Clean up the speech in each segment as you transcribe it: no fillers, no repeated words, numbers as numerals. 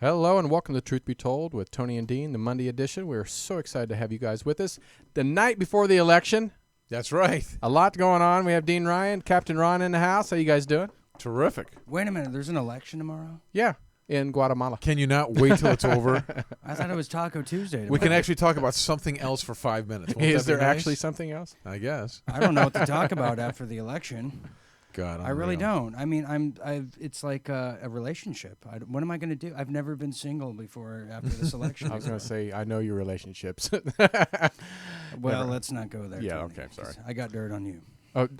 Hello and welcome to Truth Be Told with Tony and Dean, the Monday edition. We're so excited to have you guys with us. The night before the election. That's right. A lot going on. We have Dean Ryan, Captain Ron in the house. How you guys doing? Terrific. Wait a minute, there's an election tomorrow? Yeah, in Guatemala. Can you not wait till it's over? I thought it was Taco Tuesday tomorrow. We can actually talk about something else for 5 minutes. Won't Is that be there nice? actually something else? I guess. I don't know what to talk about after the election. God, I really don't. I mean, it's like a relationship. What am I going to do? I've never been single before after this election. I was going to say, I know your relationships. Well, let's not go there. Yeah, Tony, okay, sorry. I got dirt on you.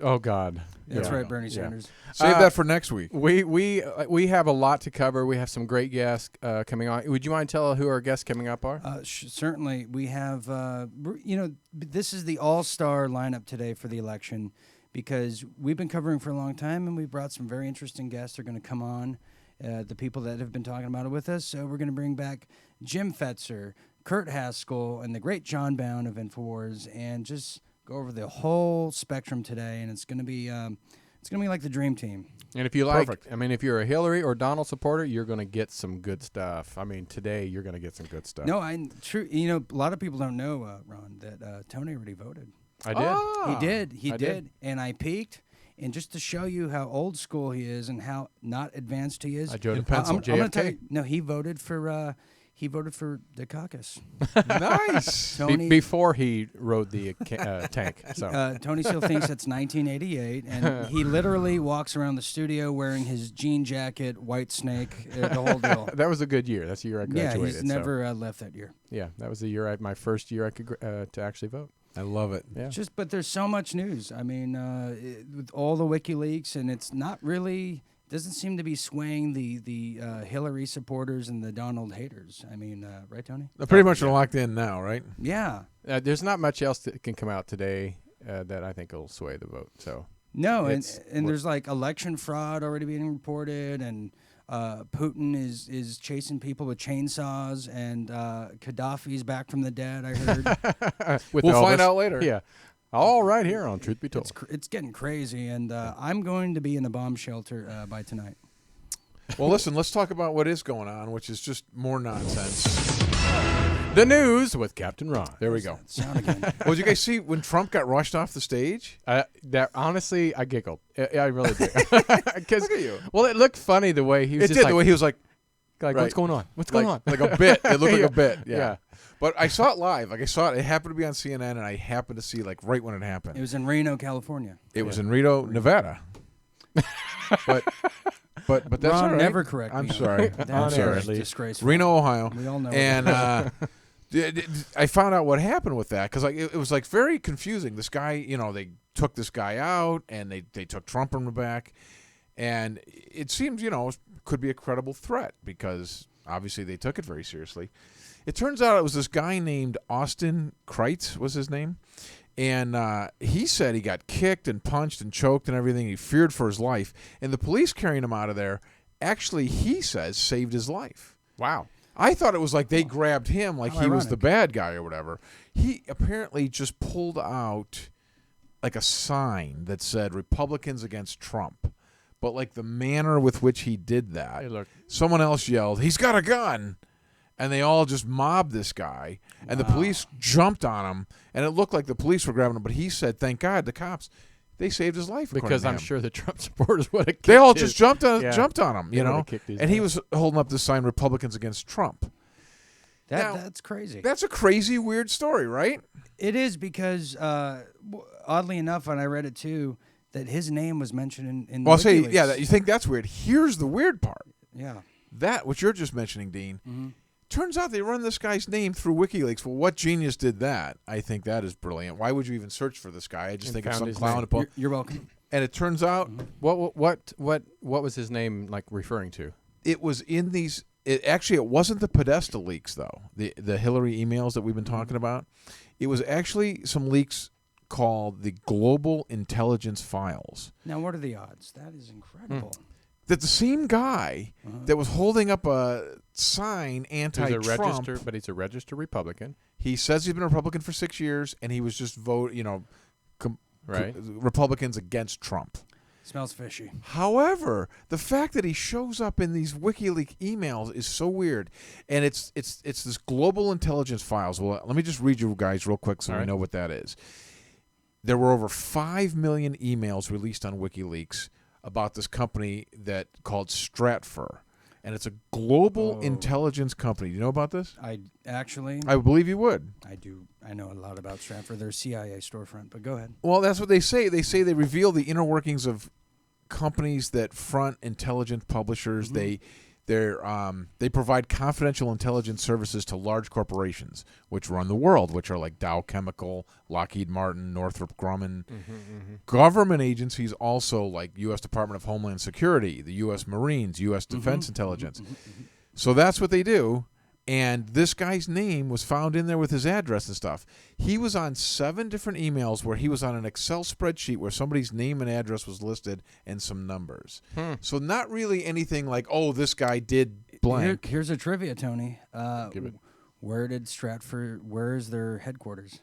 Oh God. That's Yeah. right, Bernie Sanders. Save that for next week. We have a lot to cover. We have some great guests coming on. Would you mind telling who our guests coming up are? Certainly. We have, this is the all-star lineup today for the election because we've been covering for a long time, and we brought some very interesting guests. They're going to come on, the people that have been talking about it with us. So we're going to bring back Jim Fetzer, Kurt Haskell, and the great John Bound of InfoWars, and just go over the whole spectrum today. And it's going to be like the dream team. And if you like, Perfect. I mean, if you're a Hillary or Donald supporter, you're going to get some good stuff. I mean, today you're going to get some good stuff. No, true. You know, a lot of people don't know, Ron, that Tony already voted. I did. Ah. He did. And I peeked. And just to show you how old school he is and how not advanced he is, I voted In for pencil. I'm going to tell JFK. you. No, he voted for the caucus. Nice. Tony, Before he rode the tank. So Tony still thinks it's 1988, and he literally walks around the studio wearing his jean jacket, white snake, the whole deal. that was a good year. That's the year I Yeah, graduated. he's never left that year. Yeah, that was the year my first year I could to actually vote. I love it. Yeah. But there's so much news. I mean, with all the WikiLeaks, and it's not really doesn't seem to be swaying the Hillary supporters and the Donald haters. I mean, right, Tony? They're pretty much locked in now, right? Yeah. There's not much else that can come out today that I think will sway the vote. So No, and It's- there's like election fraud already being reported, and Putin is chasing people with chainsaws, and Gaddafi's back from the dead, I heard. with We'll find Elvis. out later. Yeah. All right here on Truth Be Told. It's getting crazy, and I'm going to be in a bomb shelter by tonight. Well, listen, let's talk about what is going on, which is just more nonsense. The news with Captain Ron. There we go. Sound again. Well, did you guys see when Trump got rushed off the stage? That honestly, I giggled. I really did. Look at you. Well, it looked funny the way he was It just did, like, the way he was like like right. what's going on? What's going on? Like a bit. It looked like Yeah. a bit. Yeah. Yeah. But I saw it live. Like I saw it. It happened to be on CNN, and I happened to see like right when it happened. It was in Reno, California. It was in Reno, Nevada. but that's Ron, all right. never correct I'm me. sorry. That I'm is sorry. disgraceful. Reno, Ohio. We all know. And I found out what happened with that because like it was like very confusing. This guy, they took this guy out and they took Trump from the back, and it seems could be a credible threat because obviously they took it very seriously. It turns out it was this guy named Austin Kreitz was his name. And he said he got kicked and punched and choked and everything. He feared for his life. And the police carrying him out of there actually, he says, saved his life. Wow. I thought it was like they grabbed him like How he was ironic. the bad guy or whatever. He apparently just pulled out like a sign that said Republicans against Trump. But like the manner with which he did that, Hey, look. someone else yelled, "He's got a gun." And they all just mobbed this guy. And the police jumped on him. And it looked like the police were grabbing him. But he said, thank God, the cops, they saved his life. Because according I'm to him. sure the Trump supporters would have. They all just jumped on Yeah. him, They would've kicked his And he ass. was holding up the sign, Republicans against Trump. Now- That's crazy. That's a crazy, weird story, right? It is because, oddly enough, and I read it too, that his name was mentioned in Well, I'll say, WikiLeaks. yeah, you think that's weird. Here's the weird part. Yeah. That, what you're just mentioning, Dean, Mm-hmm. turns out they run this guy's name through WikiLeaks. Well, what genius did that? I think that is brilliant. Why would you even search for this guy? I just And think of found some his clown name. to pull. You're welcome. And it turns out What was his name like referring to? it was in these. It wasn't the Podesta leaks though. The Hillary emails that we've been talking about. It was actually some leaks called the Global Intelligence Files. Now, what are the odds? That is incredible. That the same guy that was holding up a sign He's a anti-Trump. registered, but he's a registered Republican, He says he's been a Republican for 6 years, and he was just right? Republicans against Trump. Smells fishy. However, the fact that he shows up in these WikiLeaks emails is so weird, and it's this global intelligence files. Well, let me just read you guys real quick so All we right. know what that is. There were over 5 million emails released on WikiLeaks about this company that called Stratfor, and it's a global intelligence company. Do you know about this? I believe you would. I do. I know a lot about Stratfor. Their CIA storefront, but go ahead. Well, that's what they say. They say they reveal the inner workings of companies that front intelligence publishers. Mm-hmm. They provide confidential intelligence services to large corporations which run the world, which are like Dow Chemical, Lockheed Martin, Northrop Grumman. Government agencies also like U.S. Department of Homeland Security, the U.S. Marines, U.S. Defense Intelligence. So that's what they do. And this guy's name was found in there with his address and stuff. He was on 7 different emails where he was on an Excel spreadsheet where somebody's name and address was listed and some numbers. So not really anything like, oh, this guy did blank. Here's a trivia, Tony. Give it. Where did Stratfor? Where is their headquarters?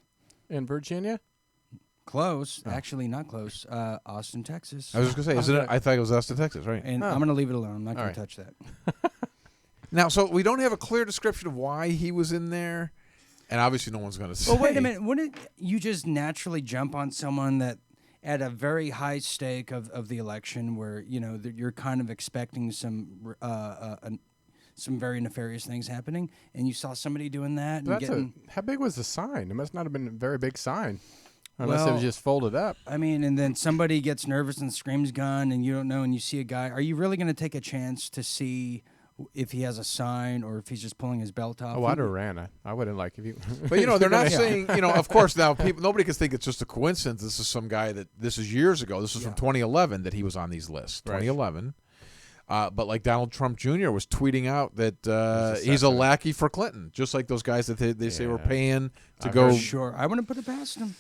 In Virginia? Close. Actually, not close. Austin, Texas. I was just going to say, isn't it? I thought it was Austin, Texas, right? And I'm going to leave it alone. I'm not going right. to touch that. Now, so we don't have a clear description of why he was in there, and obviously no one's going to say. Well, wait a minute. Wouldn't you just naturally jump on someone that at a very high stake of the election where, you're kind of expecting some very nefarious things happening, and you saw somebody doing that? And How big was the sign? It must not have been a very big sign. Unless it Well, was just folded up. I mean, and then somebody gets nervous and screams gun, and you don't know, and you see a guy. Are you really going to take a chance to see if he has a sign or if he's just pulling his belt off? Oh, I'd have ran. I wouldn't like if you. But they're not saying. Of course, now nobody can think it's just a coincidence. This is some guy this is years ago. This is from 2011 that he was on these lists. Right. 2011. But like Donald Trump Jr. was tweeting out that he's a lackey for Clinton, just like those guys that they say were paying to I've go. heard- Sure, I wouldn't put it past him.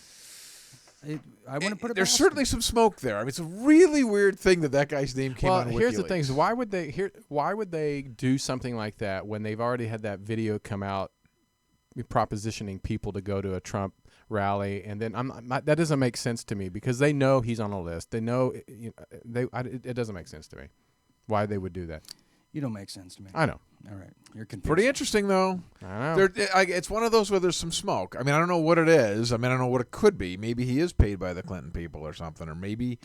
I wouldn't put it. There's past certainly him. some smoke there. I mean, it's a really weird thing that guy's name came on WikiLeaks. Here's the thing: is why would they do something like that when they've already had that video come out propositioning people to go to a Trump rally, and then that doesn't make sense to me because they know he's on a list. They know it doesn't make sense to me why they would do that. You don't make sense to me. I know. All right, you're confused. Pretty interesting, though. I know. It's one of those where there's some smoke. I mean, I don't know what it is. I mean, I don't know what it could be. Maybe he is paid by the Clinton people or something, or maybe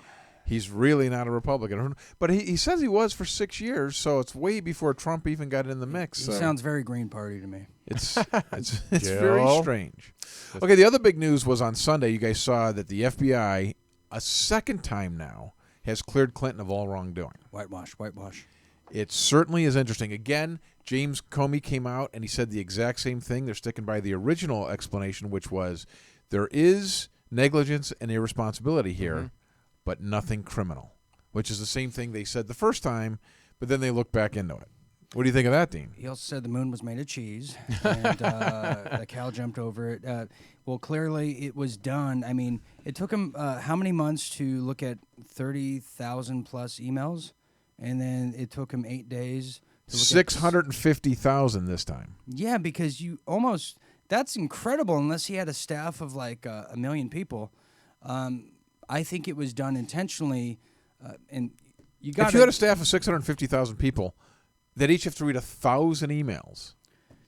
he's really not a Republican. But he says he was for 6 years, so it's way before Trump even got in the mix. He So sounds very Green Party to me. it's very Jill. strange. Okay, the other big news was on Sunday. You guys saw that the FBI, a second time now, has cleared Clinton of all wrongdoing. Whitewash. It certainly is interesting. Again, James Comey came out and he said the exact same thing. They're sticking by the original explanation, which was there is negligence and irresponsibility here, but nothing criminal, which is the same thing they said the first time, but then they looked back into it. What do you think of that, Dean? He also said the moon was made of cheese, and the cow jumped over it. Well, clearly it was done. I mean, it took him how many months to look at 30,000 plus emails? And then it took him 8 days. 650,000 this time. Yeah, because that's incredible unless he had a staff of like a million people. I think it was done intentionally. And If you had a staff of 650,000 people, that each have to read 1,000 emails.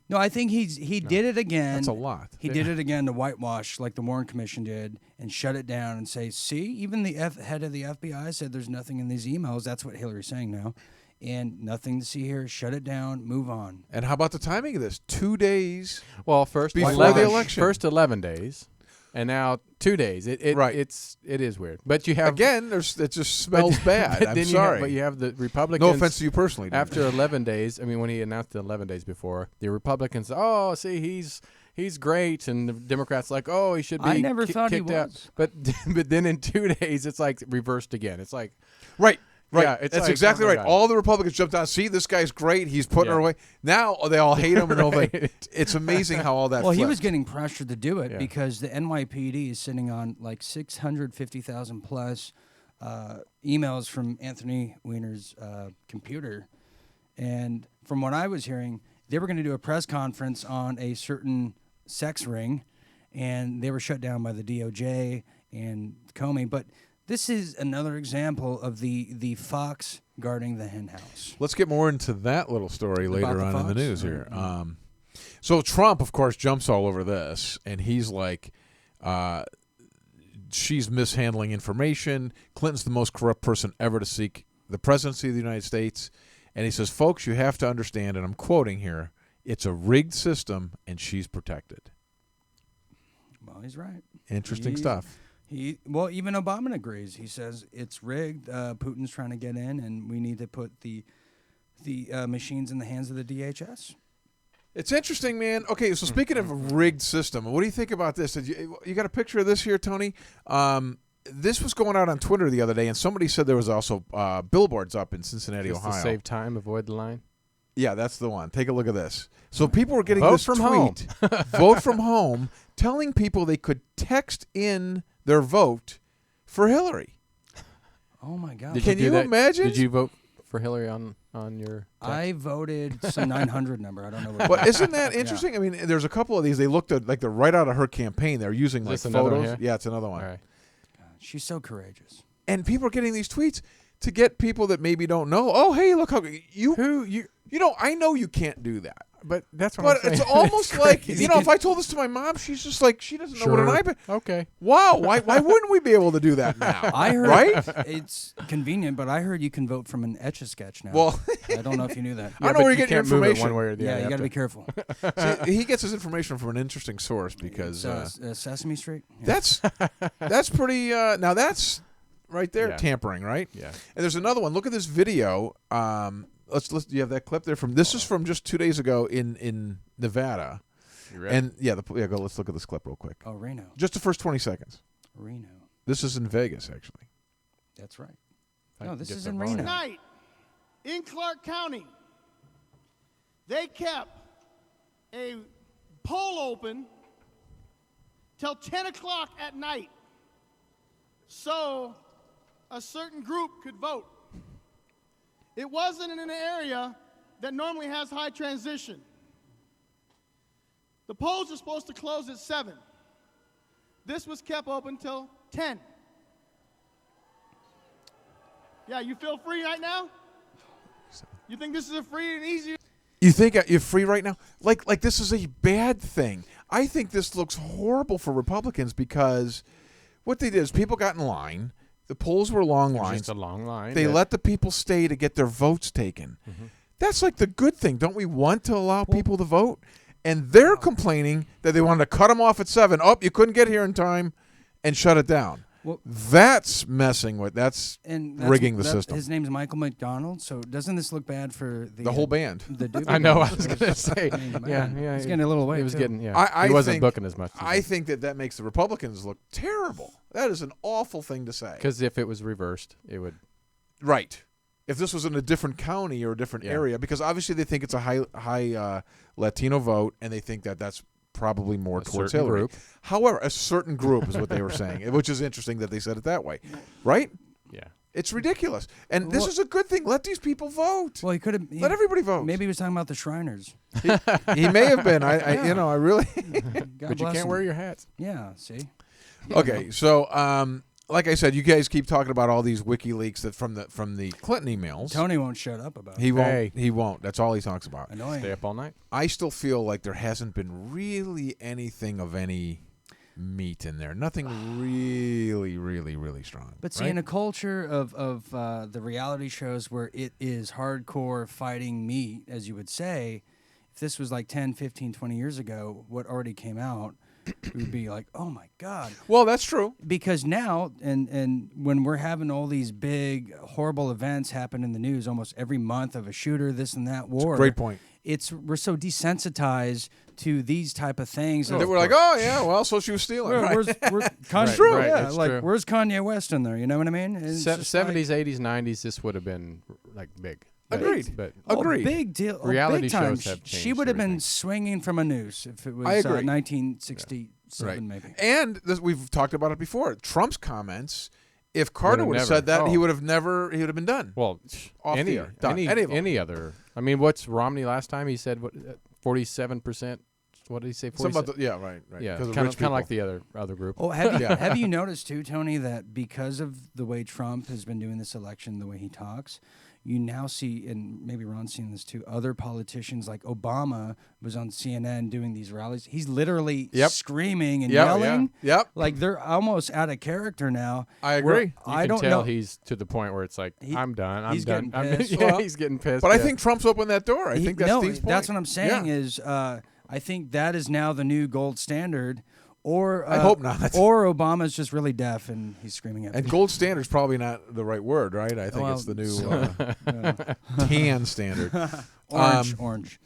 No, I think he did it again. That's a lot. He did it again to whitewash like the Warren Commission did and shut it down and say, see, even the head of the FBI said there's nothing in these emails. That's what Hillary's saying now. And nothing to see here. Shut it down. Move on. And how about the timing of this? 2 days. Well, first Before 11, the election. First 11 days, and now 2 days. Right. It is weird. But you have Again, it just smells bad. I'm sorry. But you have the Republicans. No offense to you personally. Dude. After 11 days, I mean, when he announced it 11 days before, the Republicans, oh, see, he's great, and the Democrats like, oh, he should be. I never thought he kicked out. was. But then in 2 days, it's like reversed again. It's like Right. Yeah, it's That's like, exactly oh my right. God. All the Republicans jumped on. See, this guy's great. He's putting her Yeah. away. Now they all hate him. And Right. It's amazing how all that. Well, he flipped. was getting pressured to do it Yeah. because the NYPD is sitting on like 650,000 plus emails from Anthony Weiner's computer. And from what I was hearing, they were going to do a press conference on a certain sex ring, and they were shut down by the DOJ and Comey. But This is another example of the fox guarding the hen house. Let's get more into that little story later the on in the fox? news here. Yeah. So Trump, of course, jumps all over this, and he's like, she's mishandling information. Clinton's the most corrupt person ever to seek the presidency of the United States. And he says, folks, you have to understand, and I'm quoting here, it's a rigged system, and she's protected. Well, he's right. Interesting stuff. Well, even Obama agrees. He says it's rigged. Putin's trying to get in, and we need to put the machines in the hands of the DHS. It's interesting, man. Okay, so speaking of a rigged system, what do you think about this? You got a picture of this here, Tony? This was going out on Twitter the other day, and somebody said there was also billboards up in Cincinnati, Just Ohio. to save time, avoid the line. Yeah, that's the one. Take a look at this. So people were getting Vote this from tweet, vote from home, telling people they could text in their vote for Hillary. Oh my God! Did Can do you that? imagine? Did you vote for Hillary on your text? I voted some 900 number. I don't know what. But isn't that interesting? I mean, there's a couple of these. They looked at like they're right out of her campaign. They're using like this another one photos. here? Yeah, it's another one. All right. She's so courageous. And people are getting these tweets to get people that maybe don't know. Oh, hey, look how you know. I know you can't do that. But that's what But I'm saying. it's almost like, crazy. if I told this to my mom, she's just like, she doesn't know what an iPad. Okay. Wow, why wouldn't we be able to do that now? I heard right? it's convenient, but I heard you can vote from an Etch-a-Sketch now. Well, I don't know if you knew that. I don't know where you get your can't move it information. one way or the Yeah, other. you got to have be careful. See, he gets his information from an interesting source because Sesame Street. Yeah. that's pretty. Now that's right there, Yeah. tampering, right? Yeah. And there's another one. Look at this video. Let's. Do you have that clip there from? This is from just 2 days ago in Nevada. You ready? And go. Let's look at this clip real quick. Oh, Reno. Just the first 20 seconds. Reno. This is in Vegas, actually. That's right. I No, can this get is the in volume. Reno. Night in Clark County, they kept a poll open till 10 o'clock at night so a certain group could vote. It wasn't in an area that normally has high transition. The polls are supposed to close at 7. This was kept open till 10. Yeah, you feel free right now? You think this is a free and easy? You think you're free right now? Like this is a bad thing. I think this looks horrible for Republicans because what they did is people got in line. The polls were long It's lines. just a long line. They let the people stay to get their votes taken. That's like the good thing. Don't we want to allow people to vote? And they're complaining that they wanted to cut them off at 7. Oh, you couldn't get here in time and shut it down. Well, That's messing with. That's rigging the system. His name's Michael McDonald. So doesn't this look bad for the whole band. The Doobie I know. I Brothers? was going to say. I mean, yeah, man, yeah. he's getting a little away. He was too. getting. Yeah. I he wasn't think- booking as much. I think that makes the Republicans look terrible. That is an awful thing to say. Because if it was reversed, it would. Right. If this was in a different county or a different Yeah. area, because obviously they think it's a high Latino vote, and they think that that's probably more A towards certain Hillary. group. However, a certain group is what they were saying, which is interesting that they said it that way. Right? Yeah. It's ridiculous. And this Well- is a good thing. Let these people vote. Well, he could have. Let everybody vote. Maybe he was talking about the Shriners. He may have been. I really. God But you bless can't him. wear your hats. Yeah. See. Okay, so like I said, you guys keep talking about all these WikiLeaks that from the Clinton emails. Tony won't shut up about it. He won't. Hey. He won't. That's all he talks about. Annoying. Stay up all night. I still feel like there hasn't been really anything of any meat in there. Nothing really, really, really strong. But see, right? in a culture of the reality shows where it is hardcore fighting meat, as you would say, if this was like 10, 15, 20 years ago, what already came out, it would be like, oh my God. Well, that's true. Because now, and when we're having all these big, horrible events happen in the news almost every month of a shooter, this and that war. Great point. We're so desensitized to these type of things. They were like, oh yeah, well, so she was stealing. Where- Right? where's Kanye? True. Right, Yeah, it's like true. where's Kanye West in there? You know what I mean? And it's just like- 70s, 80s, 90s, this would have been like big. But- Agreed. But Agreed. Big deal. Reality big time. shows have She changed would have been everything. swinging from a noose if it was I agree. 1967, Right. maybe. And we've talked about it before. Trump's comments. If Carter would have never- said that, he oh. would have never. He would have been done. well, Off the any air. Done. Any of them. any other. I mean, what's Romney last time? He said what 47% What did he say? Something about right. Yeah, 'Cause of kind rich of like people. the other group. Oh, have you Yeah. have you noticed too, Tony, that because of the way Trump has been doing this election, the way he talks, you now see, and maybe Ron's seen this too, other politicians like Obama was on CNN doing these rallies. He's literally Yep. screaming and Yep, yelling. yeah. Yep. Like they're almost out of character now. I where agree. You I can don't tell know. he's to the point where it's like, He- I'm done. I'm he's done. getting I mean, pissed. yeah, Well, he's getting pissed. But I yeah. think Trump's opened that door. I think that's no, Steve's point. that's what I'm saying. Yeah. Is I think that is now the new gold standard. Or I hope not. Or Obama's just really deaf and he's screaming at And people. gold standard's probably not the right word, right? I think it's the new tan standard. Orange.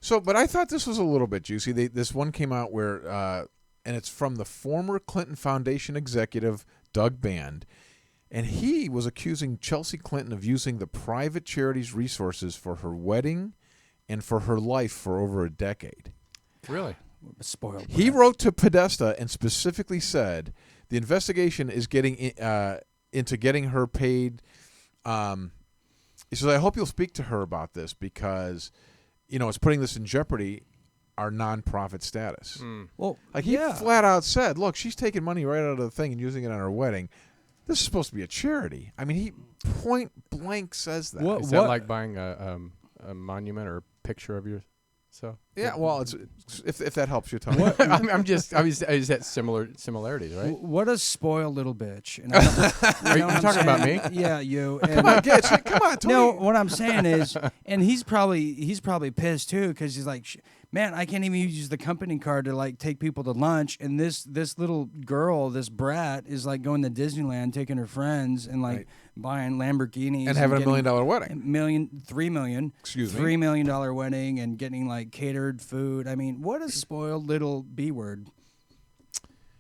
So, but I thought this was a little bit juicy. This one came out where, and it's from the former Clinton Foundation executive, Doug Band. And he was accusing Chelsea Clinton of using the private charity's resources for her wedding and for her life for over a decade. Really? Spoiled. He wrote to Podesta and specifically said the investigation is getting into getting her paid. He says, I hope you'll speak to her about this because, it's putting this in jeopardy, our nonprofit status. Well, Like he flat out said, look, she's taking money right out of the thing and using it on her wedding. This is supposed to be a charity. I mean, he point blank says that. What- Is that like buying a monument or a picture of yourself? Yeah, well, it's if that helps you, Tony. I was at similarities, right? What a spoiled little bitch. And I don't- Are you what I'm talking about saying? me? Yeah, you. Come on, come on, Tony. No, what I'm saying is, and he's probably pissed too because he's like, man, I can't even use the company card to like take people to lunch, and this little girl, this brat, is like going to Disneyland, taking her friends, and like Right. buying Lamborghinis and having a $1 getting million wedding. $3 million. Excuse me. $3 million wedding and getting like catered food. I mean, what a spoiled little B word.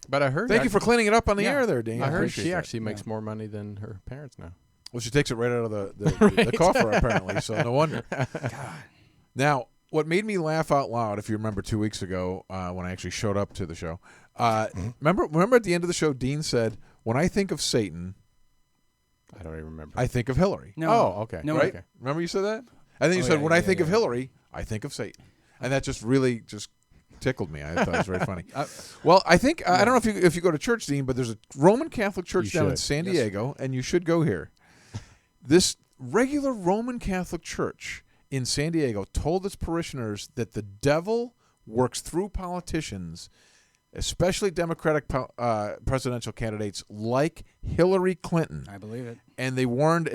But I heard. Thank you for cleaning it up on the Yeah. air there, Dan. I heard appreciate she that. actually makes more money than her parents now. Well, she takes it right out of the coffer, apparently, so no wonder. Now, what made me laugh out loud, if you remember 2 weeks ago when I actually showed up to the show, remember at the end of the show, Dean said, when I think of Satan, I don't even remember. I think of Hillary. No. Oh, okay. No, Right? Okay. Remember you said that? And then you Oh, said, yeah, when I yeah, think of yeah. Hillary, I think of Satan. And that just really tickled me. I thought it was very funny. Well, I think, I don't know if you go to church, Dean, but there's a Roman Catholic church You down in should. San Diego, and you should go here. This regular Roman Catholic church in San Diego told its parishioners that the devil works through politicians, especially Democratic presidential candidates like Hillary Clinton. I believe it. And they warned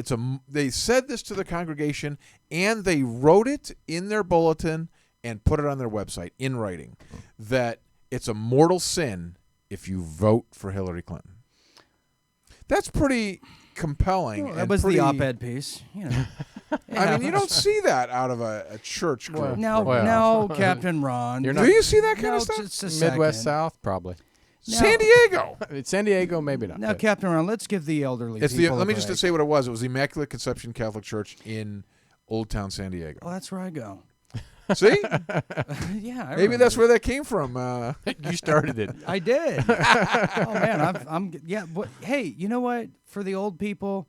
they said this to the congregation, and they wrote it in their bulletin and put it on their website in writing that it's a mortal sin if you vote for Hillary Clinton. That's pretty compelling. Well, that and was pretty, the op-ed piece. You know. I mean, you don't see that out of a church group. No, Well. no, Captain Ron. You're Do not- you see that kind no, of stuff? just a Midwest second. South, probably. San Diego. San Diego, maybe not. Now, but- Captain Ron, let's give the elderly It's people let me a just break. say what it was. It was the Immaculate Conception Catholic Church in Old Town San Diego. Oh, that's where I go. See? Yeah, I Maybe remember. that's where that came from. you started it. I did. Oh man, I'm yeah. But hey, you know what? For the old people,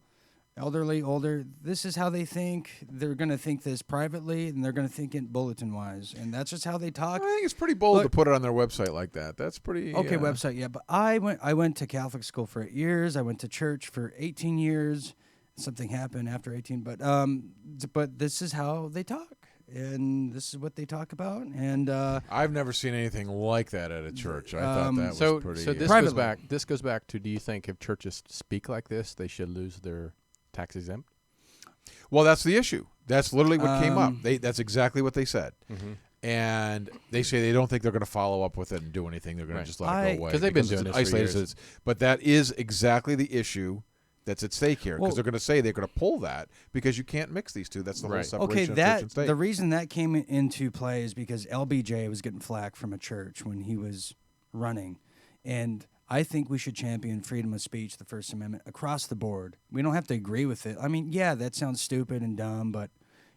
elderly, older, this is how they think. They're gonna think this privately, and they're gonna think it bulletin wise, and that's just how they I talk. think it's pretty bold to Look- put it on their website like that. That's pretty. Okay, website, yeah. But I went to Catholic school for 8 years. I went to church for 18 years. Something happened after 18, but this is how they talk, and this is what they talk about, and I've never seen anything like that at a church. I thought that So, was pretty. so this goes Privately. back. This goes back to: do you think if churches speak like this, they should lose their tax exempt? well, that's the issue. That's literally what came up. Um, That's exactly what they said. And they say they don't think they're going to follow up with it and do anything. They're going Right. to just let it go away 'Cause they've been because doing it's this for isolated. years. But that is exactly the issue that's at stake here because Well- they're going to say they're going to pull that because you can't mix these two. That's the whole Right. separation okay, of church that and state. the reason that came into play is because LBJ was getting flack from a church when he was running, and I think we should champion freedom of speech, the First Amendment, across the board. We don't have to agree with it. I mean, yeah, that sounds stupid and dumb, but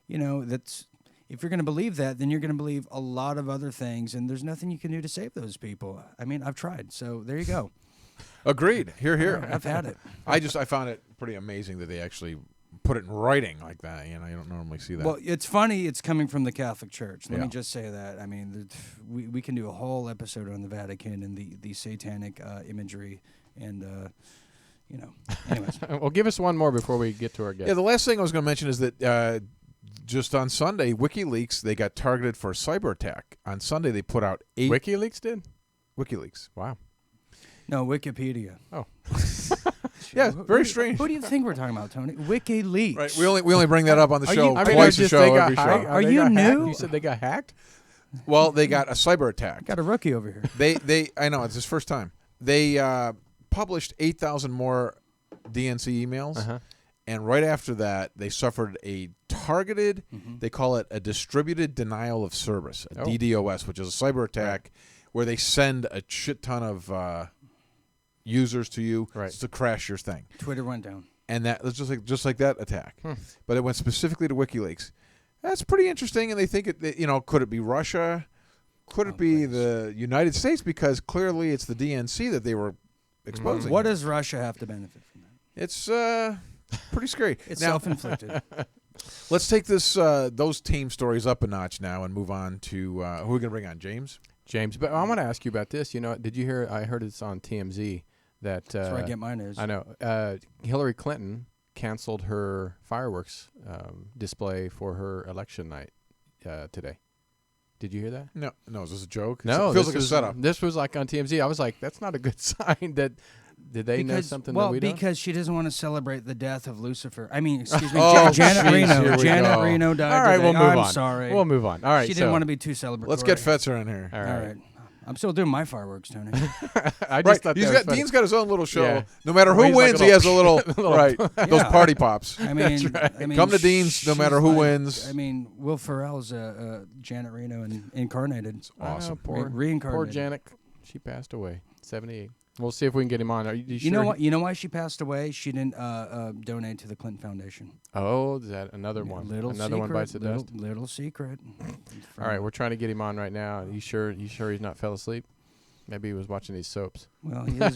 you know, that's if you're going to believe that, then you're going to believe a lot of other things, and there's nothing you can do to save those people. I mean, I've tried, so there you go. Agreed. Here. I've had it. I found it pretty amazing that they actually put it in writing like that. You don't normally see that. Well, it's funny. It's coming from the Catholic Church. Let Yeah. me just say that. I mean, we can do a whole episode on the Vatican and the satanic imagery, and anyways. Well, give us one more before we get to our guest. Yeah, the last thing I was going to mention is that just on Sunday, WikiLeaks, they got targeted for a cyber attack. On Sunday, they put out 8... WikiLeaks did? WikiLeaks. Wow. No, Wikipedia. Oh. Yeah, very strange. Who do you think we're talking about, Tony? WikiLeaks. Right, we only bring that up on the Are show you- twice a show, every show. Are you new? You said they got hacked? Well, they got a cyber attack. Got a rookie over here. I know, it's his first time. They published 8,000 more DNC emails, Uh-huh. and right after that, they suffered a targeted, they call it a distributed denial of service, a DDoS, which is a cyber attack where they send a shit ton of users to you to crash your thing. Twitter went down. And that was just like that attack. But it went specifically to WikiLeaks. That's pretty interesting, and they think could it be Russia? Could it be the United States? Because clearly it's the DNC that they were exposing. What does Russia have to benefit from that? It's pretty scary. It's Now, self-inflicted. let's take those team stories up a notch now and move on to who are we going to bring on, James? James, but I want to ask you about this. Did you hear? I heard it's on TMZ that That's where I get my news. I know Hillary Clinton canceled her fireworks display for her election night today. Did you hear that? No, is this a joke? No, it feels like a setup. This was like on TMZ. I was like, that's not a good sign. Did they know something that we don't? Because she doesn't want to celebrate the death of Lucifer. I mean, excuse me, Oh, Janet jeez, Reno. here we Janet go. Reno died All right, today. we'll move I'm on. sorry. We'll move on. All right, She didn't want to be too celebratory. Let's get Fetzer in here. All All right. right. I'm still doing my fireworks, Tony. I just thought Right. that was funny. Dean's got his own little show. Yeah. No matter who He's like wins, a he has a little- little right. Those Yeah. party pops. I mean, I mean, Come to Dean's no she's matter who like- wins. I mean, Will Ferrell's Janet Reno incarnated. I know, Awesome. poor Reincarnated. Janet. She passed away. 78. We'll see if we can get him on. Are you You sure? know what? You know why she passed away? She didn't donate to the Clinton Foundation. Oh, is that another one? Little Another secret, one bites the dust. Little secret. All right, we're trying to get him on right now. You sure he's not fell asleep? Maybe he was watching these soaps. Well, he is.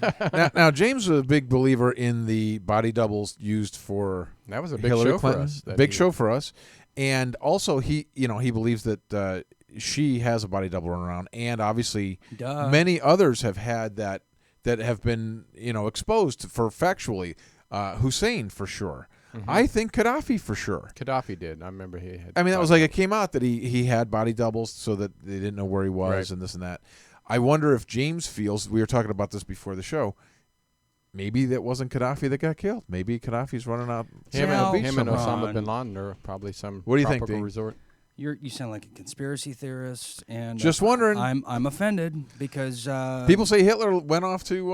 Now, James was a big believer in the body doubles used for That was a big Hillary show Clinton. for us. that Big he- show for us, and also he believes that she has a body double running around, and obviously Duh. many others have had that have been exposed for factually. Hussein for sure. I think Gaddafi for sure. Gaddafi did. I remember he had. I mean, that was like it came out that he had body doubles so that they didn't know where he was Right. and this and that. I wonder if James feels, we were talking about this before the show, maybe that wasn't Gaddafi that got killed. Maybe Gaddafi's running out. him Well, and somewhere. Osama bin Laden are probably some What do you think, tropical Dee? resort. You sound like a conspiracy theorist, and Just wondering. I'm offended because People say Hitler went off to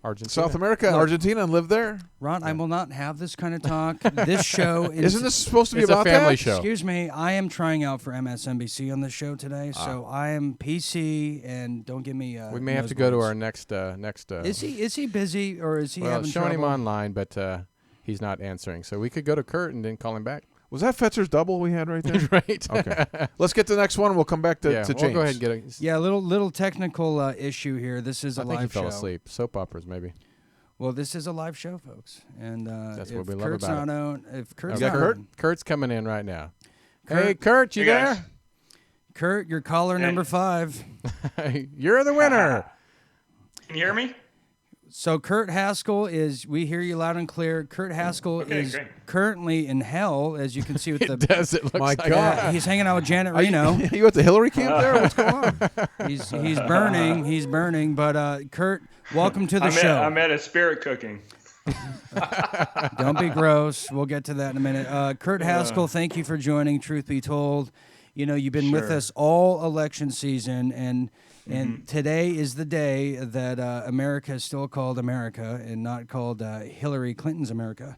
Argentina. South America, Look. Argentina, and lived there. Ron, I will not have this kind of talk. This show Isn't this supposed to be It's a about family that? show. Excuse me, I am trying out for MSNBC on this show today, so I am PC, and don't give me. We may have to go to our nosebleeds. next. Is he busy or is he well, having showing him trouble? online, but he's not answering. So we could go to Kurt and then call him back. Was that Fetzer's double we had right there? Right. Okay. Let's get to the next one. We'll come back to Yeah, James. we'll go ahead and get a. Yeah, little technical issue here. This is a I think he live fell show. asleep. Soap operas, maybe. Well, this is a live show, folks, and That's if what we love Kurt's about not on, if Kurt's got not Kurt? on- Kurt's coming in right now. Kurt? Hey, Kurt, you Hey, guys. there? Kurt, you're caller number 5. You're the winner. Can you hear me? So Kurt Haskell we hear you loud and clear. Kurt Haskell Okay, is great. currently in hell, as you can see with It the. does. It looks My like God. He's hanging out with Janet Reno. you at the Hillary camp there? What's going on? He's burning. He's burning. But Kurt, welcome to the show. I'm at a spirit cooking. Don't be gross. We'll get to that in a minute. Kurt Haskell, thank you for joining. Truth be told, you've been with Sure. us all election season, and today is the day that America is still called America and not called Hillary Clinton's America,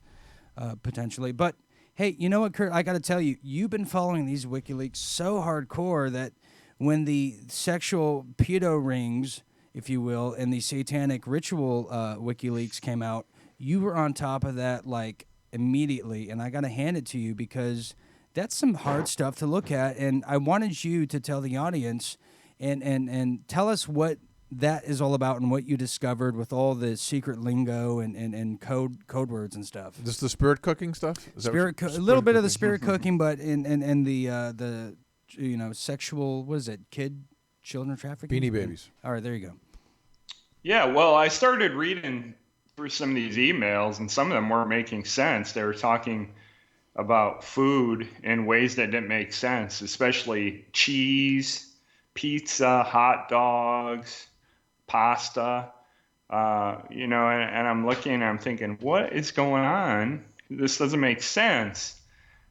potentially. But hey, you know what, Kurt? I got to tell you, you've been following these WikiLeaks so hardcore that when the sexual pedo rings, if you will, and the satanic ritual WikiLeaks came out, you were on top of that like immediately, and I got to hand it to you because that's some hard stuff to look at. And I wanted you to tell the audience and tell us what that is all about and what you discovered with all the secret lingo and code words and stuff. This the spirit cooking stuff? Is that A little bit of the spirit cooking, but in the sexual, what is it, children trafficking? Beanie Babies. All right, there you go. Yeah, well, I started reading through some of these emails, and some of them weren't making sense. They were talking about food in ways that didn't make sense, especially cheese, pizza, hot dogs, pasta. And I'm looking and I'm thinking, what is going on? This doesn't make sense.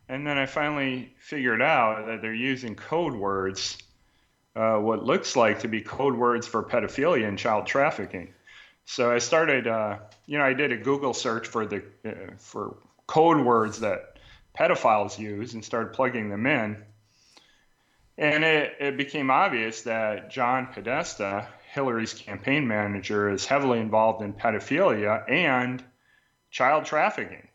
And then I finally figured out that they're using code words, what looks like to be code words for pedophilia and child trafficking. So I started, I did a Google search for code words that pedophiles use and started plugging them in. And it became obvious that John Podesta, Hillary's campaign manager, is heavily involved in pedophilia and child trafficking.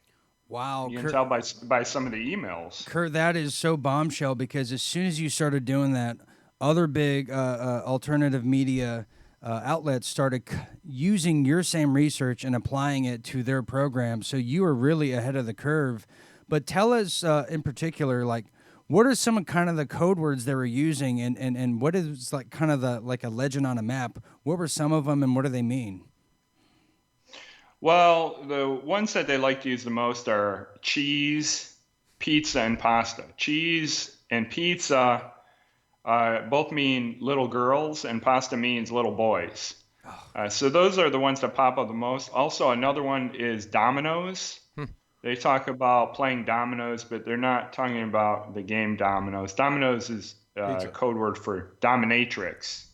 Wow. You can tell by some of the emails. Kurt, that is so bombshell, because as soon as you started doing that, other big alternative media outlets started using your same research and applying it to their program. So you were really ahead of the curve. But tell us in particular, like, what are some of kind of the code words they were using, and what is like kind of like a legend on a map? What were some of them, and what do they mean? Well, the ones that they like to use the most are cheese, pizza, and pasta. Cheese and pizza both mean little girls, and pasta means little boys. So those are the ones that pop up the most. Also, another one is dominoes. They talk about playing dominoes, but they're not talking about the game dominoes. Dominoes is a code word for dominatrix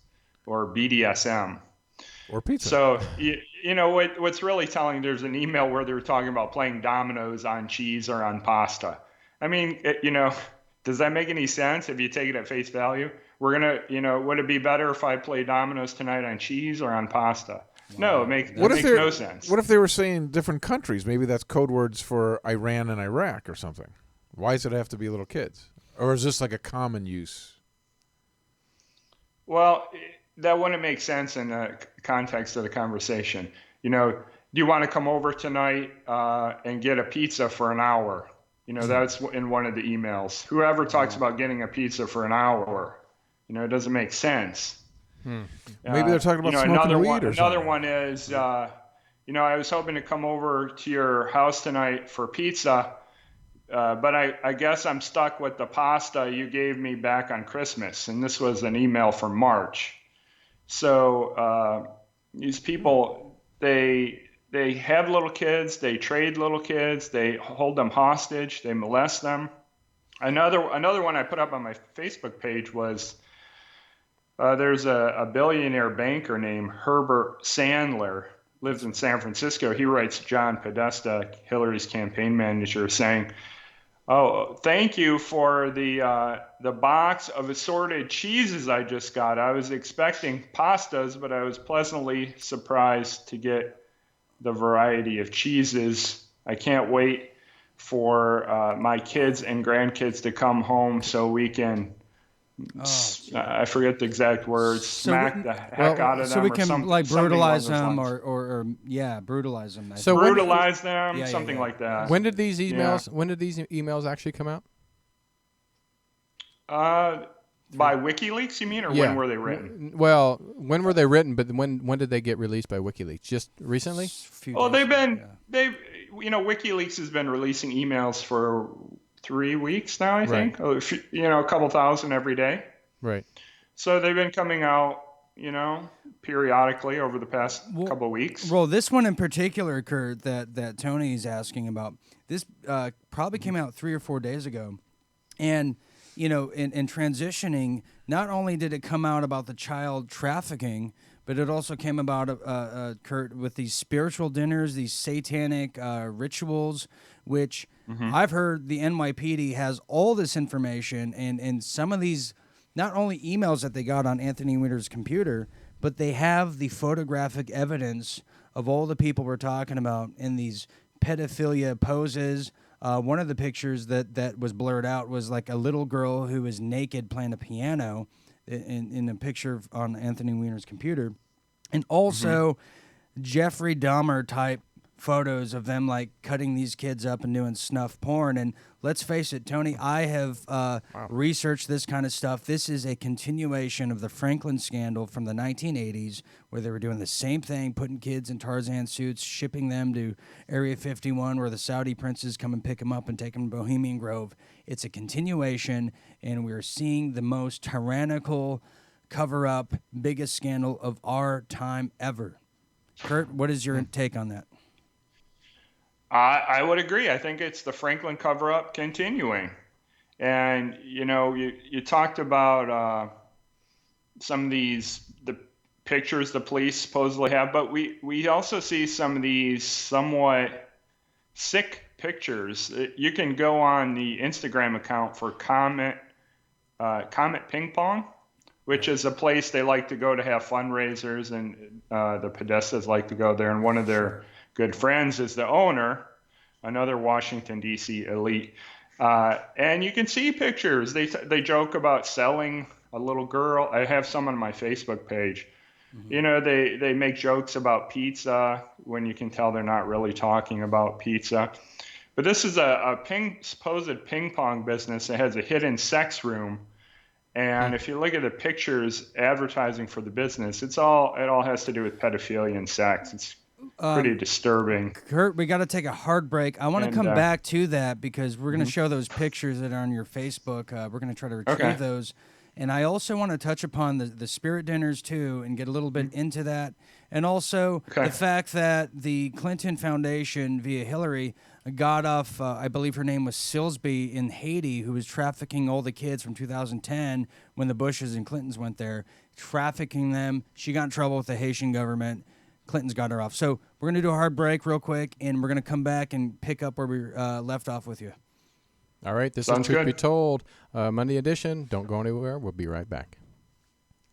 or BDSM. Or pizza. So, what's really telling, there's an email where they were talking about playing dominoes on cheese or on pasta. I mean, does that make any sense if you take it at face value? We're going to, would it be better if I play dominoes tonight on cheese or on pasta? No, it makes no sense. What if they were saying different countries? Maybe that's code words for Iran and Iraq or something. Why does it have to be little kids? Or is this like a common use? Well, that wouldn't make sense in the context of the conversation. Do you want to come over tonight and get a pizza for an hour? That's in one of the emails. Whoever talks about getting a pizza for an hour, it doesn't make sense. Maybe they're talking about smoking weed or something. Another one is, I was hoping to come over to your house tonight for pizza, but I guess I'm stuck with the pasta you gave me back on Christmas. And this was an email from March. So these people, they have little kids, they trade little kids, they hold them hostage, they molest them. Another one I put up on my Facebook page was, there's a billionaire banker named Herbert Sandler, lives in San Francisco. He writes John Podesta, Hillary's campaign manager, saying, "Oh, thank you for the box of assorted cheeses I just got. I was expecting pastas, but I was pleasantly surprised to get the variety of cheeses. I can't wait for my kids and grandkids to come home so we can." I forget the exact words. Smack the heck out of them. So we can brutalize them, or brutalize them. So brutalize them, something like that. When did these emails? When did these emails actually come out? By WikiLeaks, you mean, or when were they written? Well, when were they written? But when did they get released by WikiLeaks? Just recently? WikiLeaks has been releasing emails for 3 weeks now, I think. A couple thousand every day. Right. So they've been coming out, periodically over the past couple of weeks. Well, this one in particular, Kurt, that Tony is asking about, this probably came out 3 or 4 days ago. And, in transitioning, not only did it come out about the child trafficking, but it also came about, Kurt, with these spiritual dinners, these satanic rituals, which I've heard the NYPD has all this information, and some of these, not only emails that they got on Anthony Weiner's computer, but they have the photographic evidence of all the people we're talking about in these pedophilia poses. One of the pictures that was blurred out was like a little girl who was naked playing a piano in a picture on Anthony Weiner's computer. And also Jeffrey Dahmer type photos of them like cutting these kids up and doing snuff porn. And let's face it, Tony, I have researched this kind of stuff. This is a continuation of the Franklin scandal from the 1980s, where they were doing the same thing, putting kids in Tarzan suits, shipping them to Area 51, where the Saudi princes come and pick them up and take them to Bohemian Grove. It's a continuation, and we're seeing the most tyrannical cover-up, biggest scandal of our time ever. Kurt, what is your take on that? I would agree. I think it's the Franklin cover-up continuing. And, you talked about some of the pictures the police supposedly have, but we also see some of these somewhat sick pictures. You can go on the Instagram account for Comet Ping Pong, which is a place they like to go to have fundraisers, and the Podestas like to go there. And one of their good friends is the owner, another Washington, D.C. elite. And you can see pictures. They joke about selling a little girl. I have some on my Facebook page. They make jokes about pizza when you can tell they're not really talking about pizza. But this is a supposed ping pong business that has a hidden sex room. And if you look at the pictures advertising for the business, it all has to do with pedophilia and sex. It's pretty disturbing. Kurt, we got to take a hard break. I want to come back to that because we're going to show those pictures that are on your Facebook. We're going to try to retrieve those. And I also want to touch upon the spirit dinners, too, and get a little bit into that. And also the fact that the Clinton Foundation, via Hillary, got off, I believe her name was Silsby in Haiti, who was trafficking all the kids from 2010 when the Bushes and Clintons went there, trafficking them. She got in trouble with the Haitian government. Clinton's got her off. So we're going to do a hard break real quick, and we're going to come back and pick up where we left off with you. All right, this is Truth Be Told, Monday edition. Don't go anywhere. We'll be right back.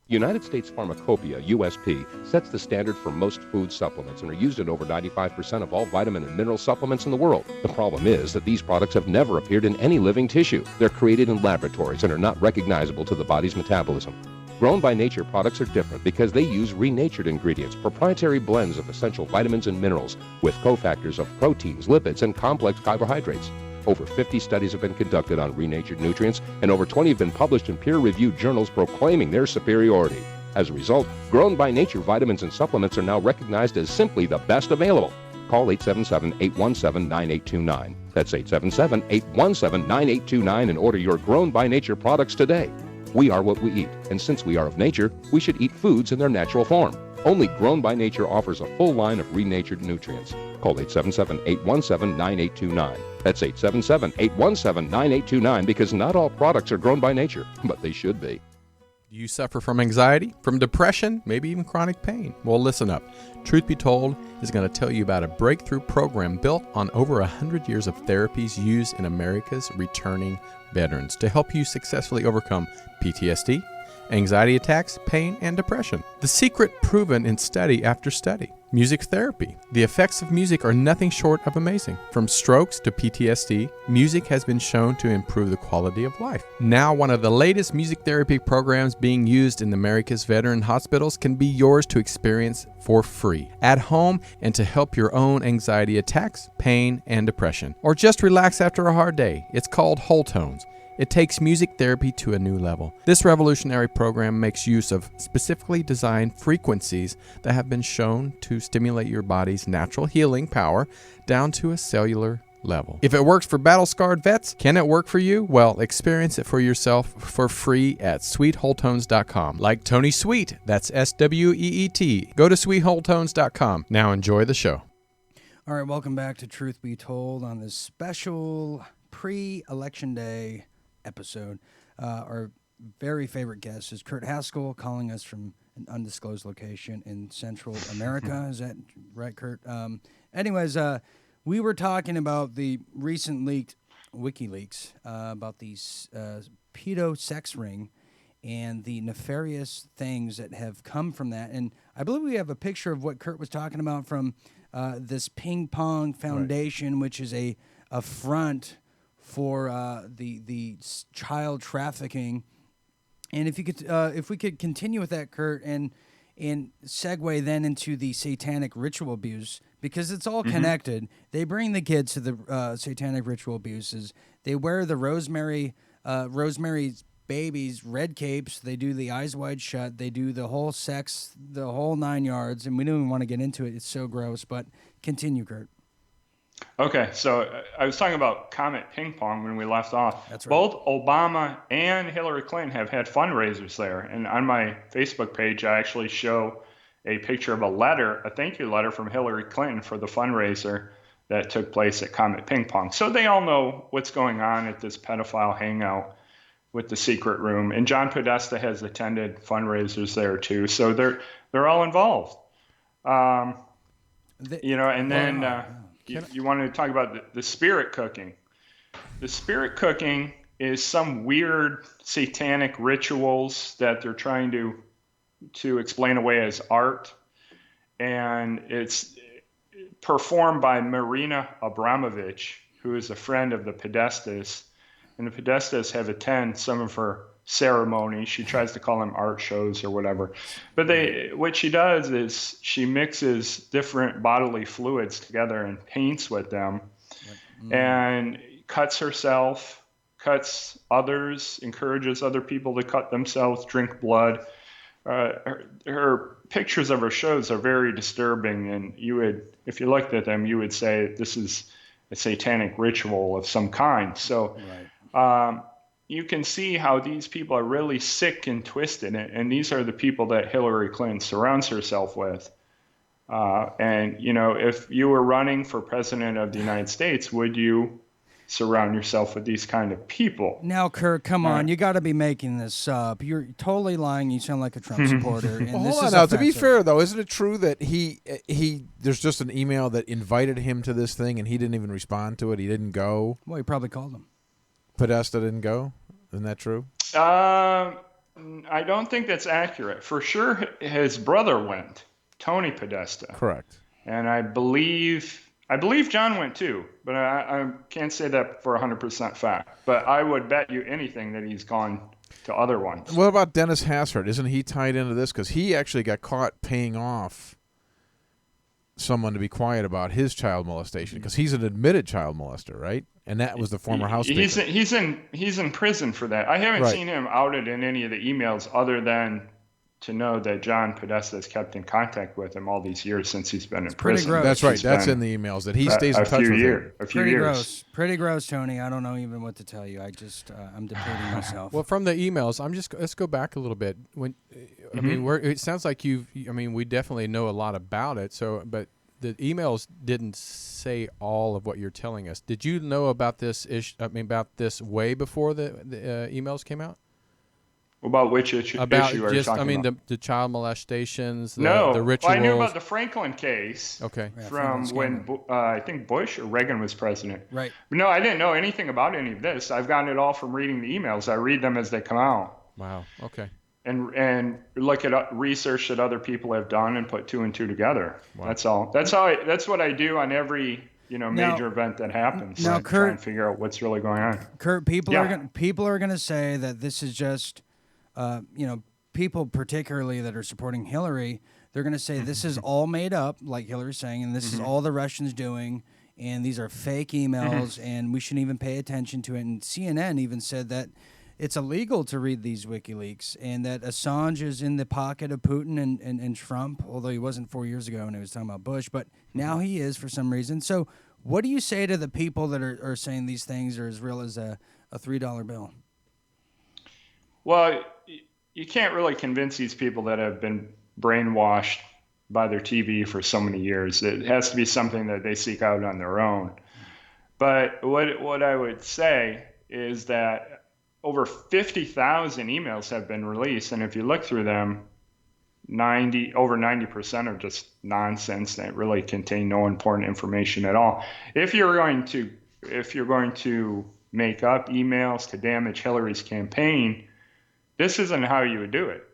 United States Pharmacopoeia, USP, sets the standard for most food supplements and are used in over 95% of all vitamin and mineral supplements in the world. The problem is that these products have never appeared in any living tissue. They're created in laboratories and are not recognizable to the body's metabolism. Grown by Nature products are different because they use renatured ingredients, proprietary blends of essential vitamins and minerals with cofactors of proteins, lipids, and complex carbohydrates. Over 50 studies have been conducted on renatured nutrients, and over 20 have been published in peer-reviewed journals proclaiming their superiority. As a result, Grown by Nature vitamins and supplements are now recognized as simply the best available. Call 877-817-9829. That's 877-817-9829 and order your Grown by Nature products today. We are what we eat, and since we are of nature, we should eat foods in their natural form. Only Grown by Nature offers a full line of renatured nutrients. Call 877-817-9829. That's 877-817-9829 because not all products are grown by nature, but they should be. Do you suffer from anxiety, from depression, maybe even chronic pain? Well, listen up. Truth Be Told is going to tell you about a breakthrough program built on over 100 years of therapies used in America's returning veterans to help you successfully overcome PTSD, anxiety attacks, pain, and depression. The secret proven in study after study. Music therapy. The effects of music are nothing short of amazing. From strokes to PTSD, music has been shown to improve the quality of life. Now, one of the latest music therapy programs being used in America's veteran hospitals can be yours to experience for free at home and to help your own anxiety attacks, pain, and depression. Or just relax after a hard day. It's called Whole Tones. It takes music therapy to a new level. This revolutionary program makes use of specifically designed frequencies that have been shown to stimulate your body's natural healing power down to a cellular level. If it works for battle-scarred vets, can it work for you? Well, experience it for yourself for free at sweetwholetones.com. Like Tony Sweet, that's SWEET. Go to sweetwholetones.com. Now enjoy the show. All right, welcome back to Truth Be Told on this special pre-election day episode. Our very favorite guest is Kurt Haskell, calling us from an undisclosed location in Central America. Is that right, Kurt? Anyways, we were talking about the recent leaked Wikileaks about the pedo sex ring and the nefarious things that have come from that. And I believe we have a picture of what Kurt was talking about from this Ping Pong Foundation, which is a front for the child trafficking. And if you could, if we could continue with that, Kurt, and And segue then into the satanic ritual abuse, because it's all connected. They bring the kids to the satanic ritual abuses. They wear the Rosemary's Babies red capes. They do the eyes wide shut. They do the whole sex, the whole 9 yards. And we don't even want to get into it. It's so gross. But continue, Kurt. Okay, so I was talking about Comet Ping Pong when we left off. That's right. Both Obama and Hillary Clinton have had fundraisers there. And on my Facebook page, I actually show a picture of a thank you letter from Hillary Clinton for the fundraiser that took place at Comet Ping Pong. So they all know what's going on at this pedophile hangout with the secret room. And John Podesta has attended fundraisers there too. So they're all involved. And then you wanted to talk about the spirit cooking. The spirit cooking is some weird satanic rituals that they're trying to explain away as art. And it's performed by Marina Abramovich, who is a friend of the Podestas. And the Podestas have attended some of her ceremonies. She tries to call them art shows or whatever. But what she does is she mixes different bodily fluids together and paints with them and cuts herself, cuts others, encourages other people to cut themselves, drink blood. Her pictures of her shows are very disturbing, and if you looked at them, you would say this is a satanic ritual of some kind. So you can see how these people are really sick and twisted, and these are the people that Hillary Clinton surrounds herself with. And if you were running for president of the United States, would you surround yourself with these kind of people? Now, Kurt, come on. You got to be making this up. You're totally lying. You sound like a Trump supporter. And Hold on now. To be fair, though, isn't it true that he there's just an email that invited him to this thing and he didn't even respond to it? He didn't go? Well, he probably called him. Podesta didn't go? Isn't that true? I don't think that's accurate. For sure, his brother went, Tony Podesta. Correct. And I believe John went too, but I can't say that for 100% fact. But I would bet you anything that he's gone to other ones. What about Dennis Hassert? Isn't he tied into this? Because he actually got caught paying off someone to be quiet about his child molestation, because he's an admitted child molester, right? And that was the former House Speaker. He's in prison for that. I haven't seen him outed in any of the emails other than to know that John Podesta has kept in contact with him all these years since he's been in prison. Gross. That's right. That's in the emails that he stays in touch with him. A few years. Pretty gross, Tony. I don't know even what to tell you. I'm depleting myself. Well, from the emails, let's go back a little bit. I mean, it sounds like we definitely know a lot about it. So, but the emails didn't say all of what you're telling us. Did you know about this about this way before the emails came out? About which issue are you talking about? The child molestations, the rituals. Well, I knew about the Franklin case. Okay. From when I think Bush or Reagan was president. Right. But no, I didn't know anything about any of this. I've gotten it all from reading the emails. I read them as they come out. Wow. Okay. And look at research that other people have done and put two and two together. Wow. That's all. That's what I do on every major event that happens. Now, Kurt, try and figure out what's really going on. Kurt, people are gonna say that this is just. People particularly that are supporting Hillary, they're going to say this is all made up, like Hillary's saying, and this is all the Russians doing, and these are fake emails, and we shouldn't even pay attention to it. And CNN even said that it's illegal to read these WikiLeaks, and that Assange is in the pocket of Putin and Trump, although he wasn't 4 years ago when he was talking about Bush, but now he is for some reason. So what do you say to the people that are saying these things are as real as a $3 bill? Well, you can't really convince these people that have been brainwashed by their TV for so many years. It has to be something that they seek out on their own. But what I would say is that over 50,000 emails have been released, and if you look through them, over 90% are just nonsense that really contain no important information at all. If you're going to make up emails to damage Hillary's campaign, this isn't how you would do it.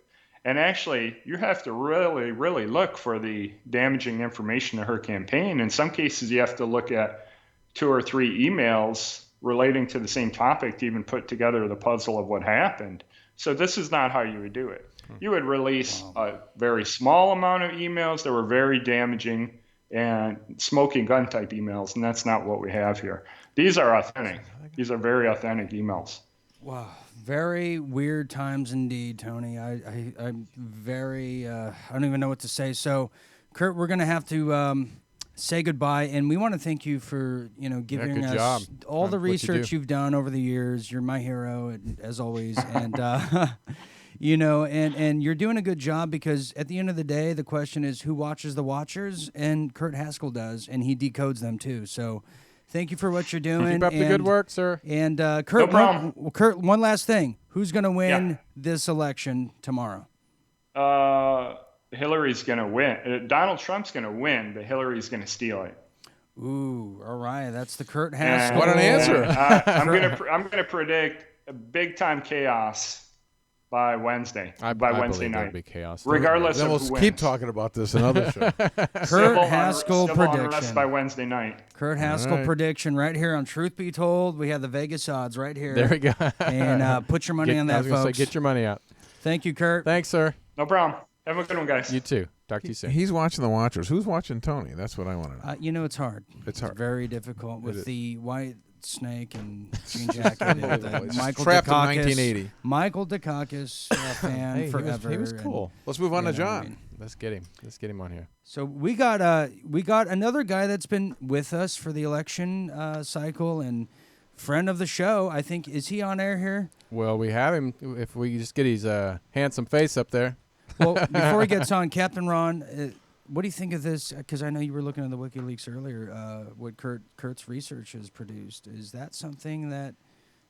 And actually, you have to really, really look for the damaging information to her campaign. In some cases, you have to look at 2 or 3 emails relating to the same topic to even put together the puzzle of what happened. So this is not how you would do it. You would release a very small amount of emails that were very damaging and smoking gun type emails, and that's not what we have here. These are authentic. These are very authentic emails. Wow, very weird times indeed, Tony. I'm very, I don't even know what to say. So, Kurt, we're going to have to say goodbye, and we want to thank you for, giving good us job all the on what you research do. you've done over the years. You're my hero, as always, and and you're doing a good job, because at the end of the day, the question is who watches the watchers, and Kurt Haskell does, and he decodes them too. So. Thank you for what you're doing. Keep up the good work, sir. And Kurt, No problem. Kurt, one last thing. Who's going to win this election tomorrow? Hillary's going to win. Donald Trump's going to win, but Hillary's going to steal it. Ooh, all right. That's the Kurt Haskell. What an answer. I'm going to predict a big time chaos by Wednesday. I Wednesday believe night. there'll be chaos. Regardless Then of we'll who wins. keep talking about this another show. Kurt Haskell civil unrest prediction. by Wednesday night. Kurt Haskell right. prediction right here on Truth Be Told. We have the Vegas odds right here. There we go. And put your money on I that, was gonna folks. say, get your money out. Thank you, Kurt. Thanks, sir. No problem. Have a good one, guys. You too. Talk to you soon. He's watching the Watchers. Who's watching Tony? That's what I want to know. It's hard. It's hard. Very difficult It with is. the white snake and jean jacket. And Unbelievable. It's Michael trapped in Dukakis. 1980. Michael Dukakis, fan Hey, forever. He was and- cool. Let's move on to you know what I John. mean? Let's get him. Let's get him on here. So we got another guy that's been with us for the election cycle and friend of the show. I think, is he on air here? Well, we have him. If we just get his handsome face up there. Well, before he gets on, Captain Ron, what do you think of this? Because I know you were looking at the WikiLeaks earlier. What Kurt's research has produced, is that something that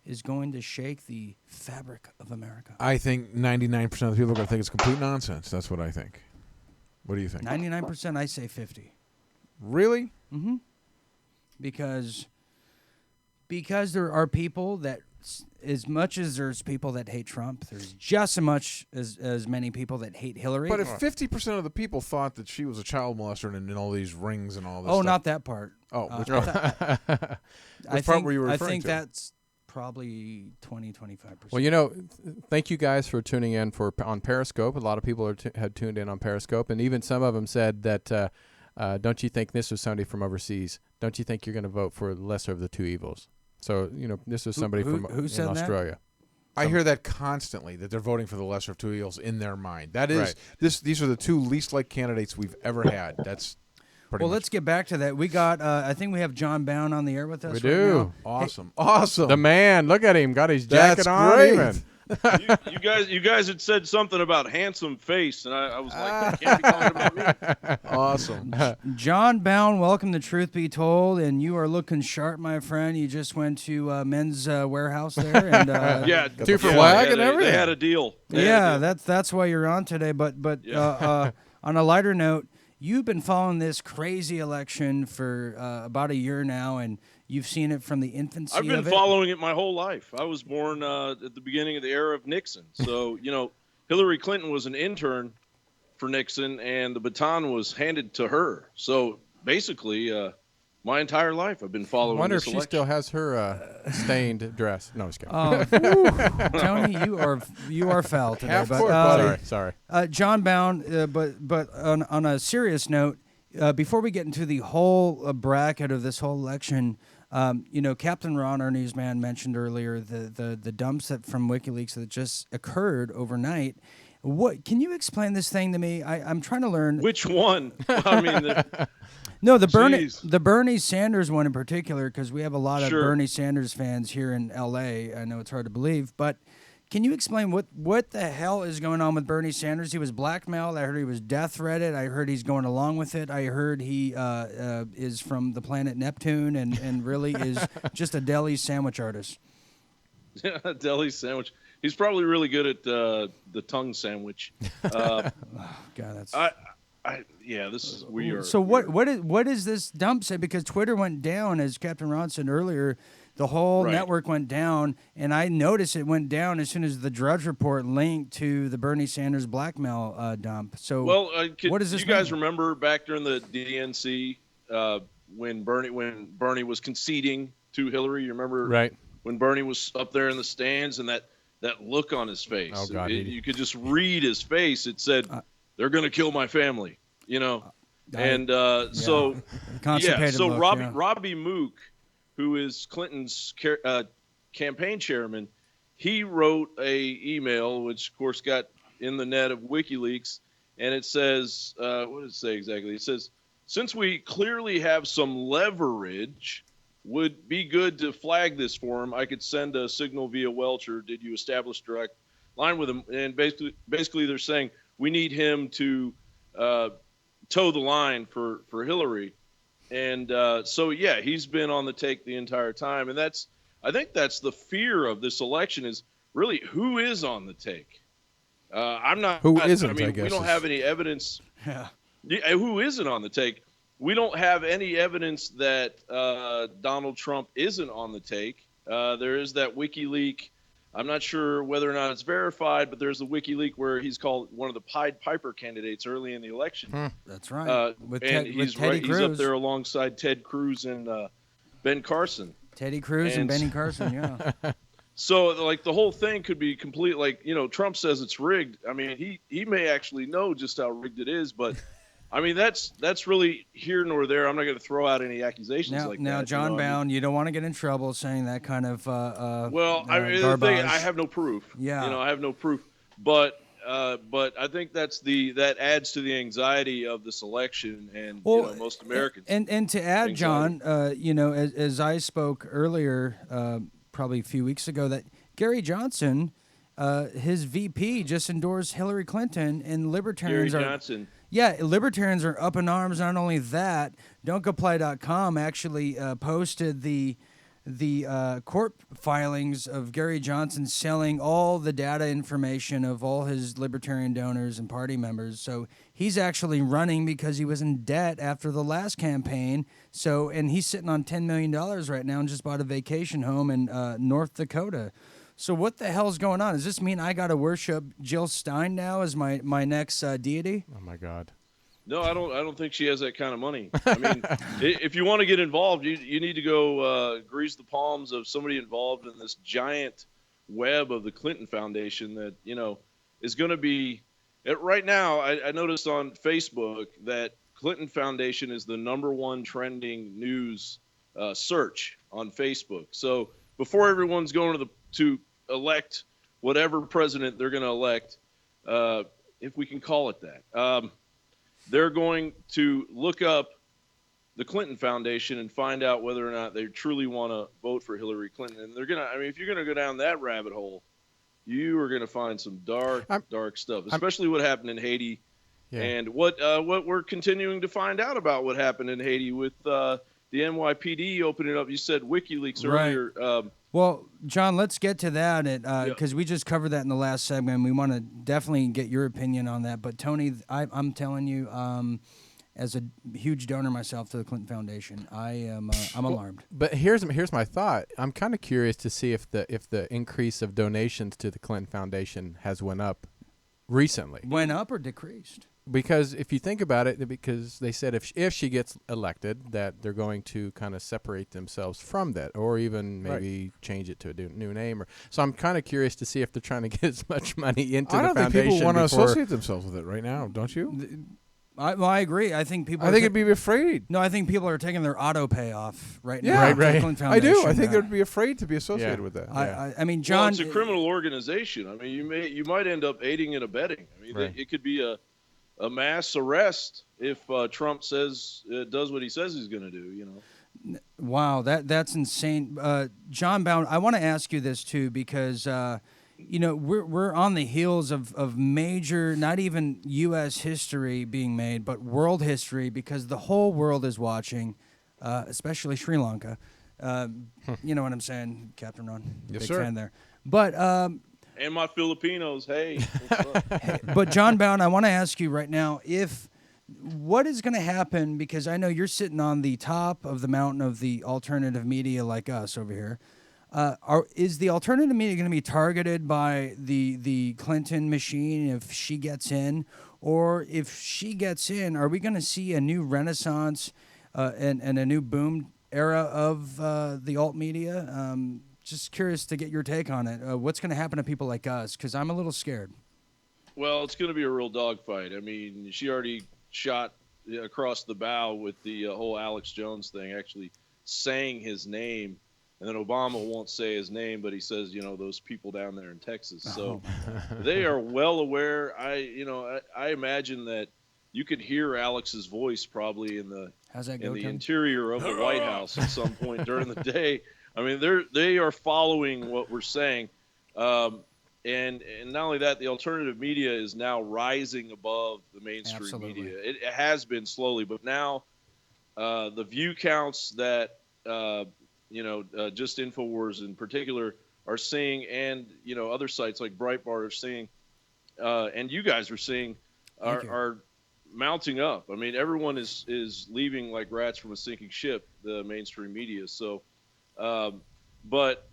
is going to shake the fabric of America? I think 99% of the people are going to think it's complete nonsense. That's what I think. What do you think? 99%. I say 50. Really? Mm-hmm. Because there are people that, as much as there's people that hate Trump, there's just as much as many people that hate Hillary. But if 50% of the people thought that she was a child molester and in all these rings and all this oh, stuff. not that part. Oh, which I part? thought- Which part were you I referring think to? that's probably 20-25%. Well, thank you guys for tuning in on Periscope. A lot of people had tuned in on Periscope, and even some of them said that, don't you think this was somebody from overseas? Don't you think you're going to vote for the lesser of the two evils? So, this was somebody who from said in that? Australia. I hear that constantly, that they're voting for the lesser of two evils in their mind. That is Right. These are the two least liked candidates we've ever had. That's pretty Well, much let's get back to that. We got, I think we have John Bound on the air with us. We right do. now. awesome. Awesome. The man, look at him, got his jacket That's on great. even. You guys had said something about handsome face, and I was like, they can't be talking about me. Awesome. John Bound, welcome to Truth Be Told, and you are looking sharp, my friend. You just went to Men's Warehouse there, and Yeah, Two for yeah, flag yeah, and they everything. had a deal. They had a yeah, deal. that's why you're on today. But on a lighter note, you've been following this crazy election for about a year now, and you've seen it from the infancy I've been of it. following it my whole life. I was born at the beginning of the era of Nixon. So, Hillary Clinton was an intern for Nixon, and the baton was handed to her. So, basically, my entire life I've been I following wonder if this she election. still has her stained dress. No, just kidding. Oh, whew. Tony, you are foul today. Half but, court, sorry. John Bound, but on a serious note, before we get into the whole bracket of this whole election, Captain Ron, our newsman, mentioned earlier the dumps from WikiLeaks that just occurred overnight. What can you explain this thing to me? I'm trying to learn. Which one? I mean, No, the Jeez. Bernie Sanders one in particular, because we have a lot of Sure. Bernie Sanders fans here in L.A. I know it's hard to believe, but can you explain what the hell is going on with Bernie Sanders? He was blackmailed. I heard he was death threatened. I heard he's going along with it. I heard he is from the planet Neptune and really is just a deli sandwich artist. deli sandwich. He's probably really good at the tongue sandwich. God, that's This is we are. So what is this dump say? Because Twitter went down, as Captain Ron said earlier. The whole Right. network went down, and I noticed it went down as soon as the Drudge Report linked to the Bernie Sanders blackmail dump. So, what does this you guys mean? remember back during the DNC when Bernie was conceding to Hillary? You remember Right. when Bernie was up there in the stands and that that look on his face. Oh, God, you could just read his face. It said, "They're going to kill my family," And so, Constipated So look, Robbie Mook, who is Clinton's campaign chairman, he wrote a email, which of course got in the net of WikiLeaks, and it says, what does it say exactly? It says, since we clearly have some leverage, would be good to flag this for him. I could send a signal via Welcher. Did you establish direct line with him? And basically they're saying we need him to toe the line for Hillary. And so, yeah, he's been on the take the entire time. And I think that's the fear of this election is really who is on the take. I'm not. Who isn't, I mean, I guess we don't have any evidence. Yeah. Who isn't on the take? We don't have any evidence that Donald Trump isn't on the take. There is that WikiLeaks. I'm not sure whether or not it's verified, but there's a WikiLeaks where he's called one of the Pied Piper candidates early in the election. That's right. He's up there alongside Ted Cruz and Ben Carson. Teddy Cruz and Benny Carson, yeah. So, like, the whole thing could be complete. Like, Trump says it's rigged. I mean, he may actually know just how rigged it is, but I mean, that's really here nor there. I'm not going to throw out any accusations like that. Now, John Bound, you don't want to get in trouble saying that kind of well, I mean, the thing, I have no proof. Yeah. I have no proof. But I think that adds to the anxiety of this election and most Americans. And to add, anxiety. John, as I spoke earlier, probably a few weeks ago, that Gary Johnson, his VP, just endorsed Hillary Clinton, and libertarians libertarians are up in arms. Not only that, DontGoPlay.com actually posted the court filings of Gary Johnson selling all the data information of all his libertarian donors and party members. So he's actually running because he was in debt after the last campaign. So, and he's sitting on $10 million right now and just bought a vacation home in North Dakota. So what the hell's going on? Does this mean I got to worship Jill Stein now as my next deity? Oh my God. No, I don't think she has that kind of money. I mean, if you want to get involved, you need to go grease the palms of somebody involved in this giant web of the Clinton Foundation that, is going to be right now. I noticed on Facebook that Clinton Foundation is the #1 trending news search on Facebook. So before everyone's going to elect whatever president they're going to elect, if we can call it that, they're going to look up the Clinton Foundation and find out whether or not they truly want to vote for Hillary Clinton. And they're going to, if you're going to go down that rabbit hole, you are going to find some dark stuff, especially what happened in Haiti and what we're continuing to find out about what happened in Haiti with the NYPD opening up. You said WikiLeaks earlier. Well, John, let's get to that because we just covered that in the last segment. We want to definitely get your opinion on that. But, Tony, I'm telling you, as a huge donor myself to the Clinton Foundation, I'm alarmed. But here's my thought. I'm kind of curious to see if the increase of donations to the Clinton Foundation has went up recently. Went up or decreased? Because if you think about it, because they said if she gets elected, that they're going to kind of separate themselves from that, or even maybe change it to a new name. So I'm kind of curious to see if they're trying to get as much money into the foundation. I don't think people want to associate themselves with it right now, don't you? I agree. I think people. I think it'd be afraid. No, I think people are taking their auto pay off right now. Yeah, right. I do. I think they'd be afraid to be associated with that. I mean, John, it's a criminal organization. I mean, you might end up aiding and abetting. I mean, it could be a mass arrest if Trump does what he says he's going to do. Wow, that's insane. John Bound, I want to ask you this too because we're on the heels of major, not even U.S. history being made, but world history because the whole world is watching, especially Sri Lanka. You know what I'm saying, Captain Ron? Yes, big sir. fan there. But and my Filipinos, hey. But John Bound, I want to ask you right now what is going to happen, because I know you're sitting on the top of the mountain of the alternative media like us over here. Is the alternative media going to be targeted by the Clinton machine if she gets in? Or if she gets in, are we going to see a new renaissance and a new boom era of the alt media? just curious to get your take on it. What's going to happen to people like us? Because I'm a little scared. Well, it's going to be a real dogfight. I mean, she already shot across the bow with the whole Alex Jones thing, actually saying his name. And then Obama won't say his name, but he says, those people down there in Texas. So they are well aware. I imagine that you could hear Alex's voice probably in the interior of the White House at some point during the day. I mean, they are following what we're saying. And not only that, the alternative media is now rising above the mainstream media. It has been slowly, but now the view counts that just InfoWars in particular are seeing, and other sites like Breitbart are seeing, and you guys are seeing, are mounting up. I mean, everyone is leaving like rats from a sinking ship, the mainstream media. So, but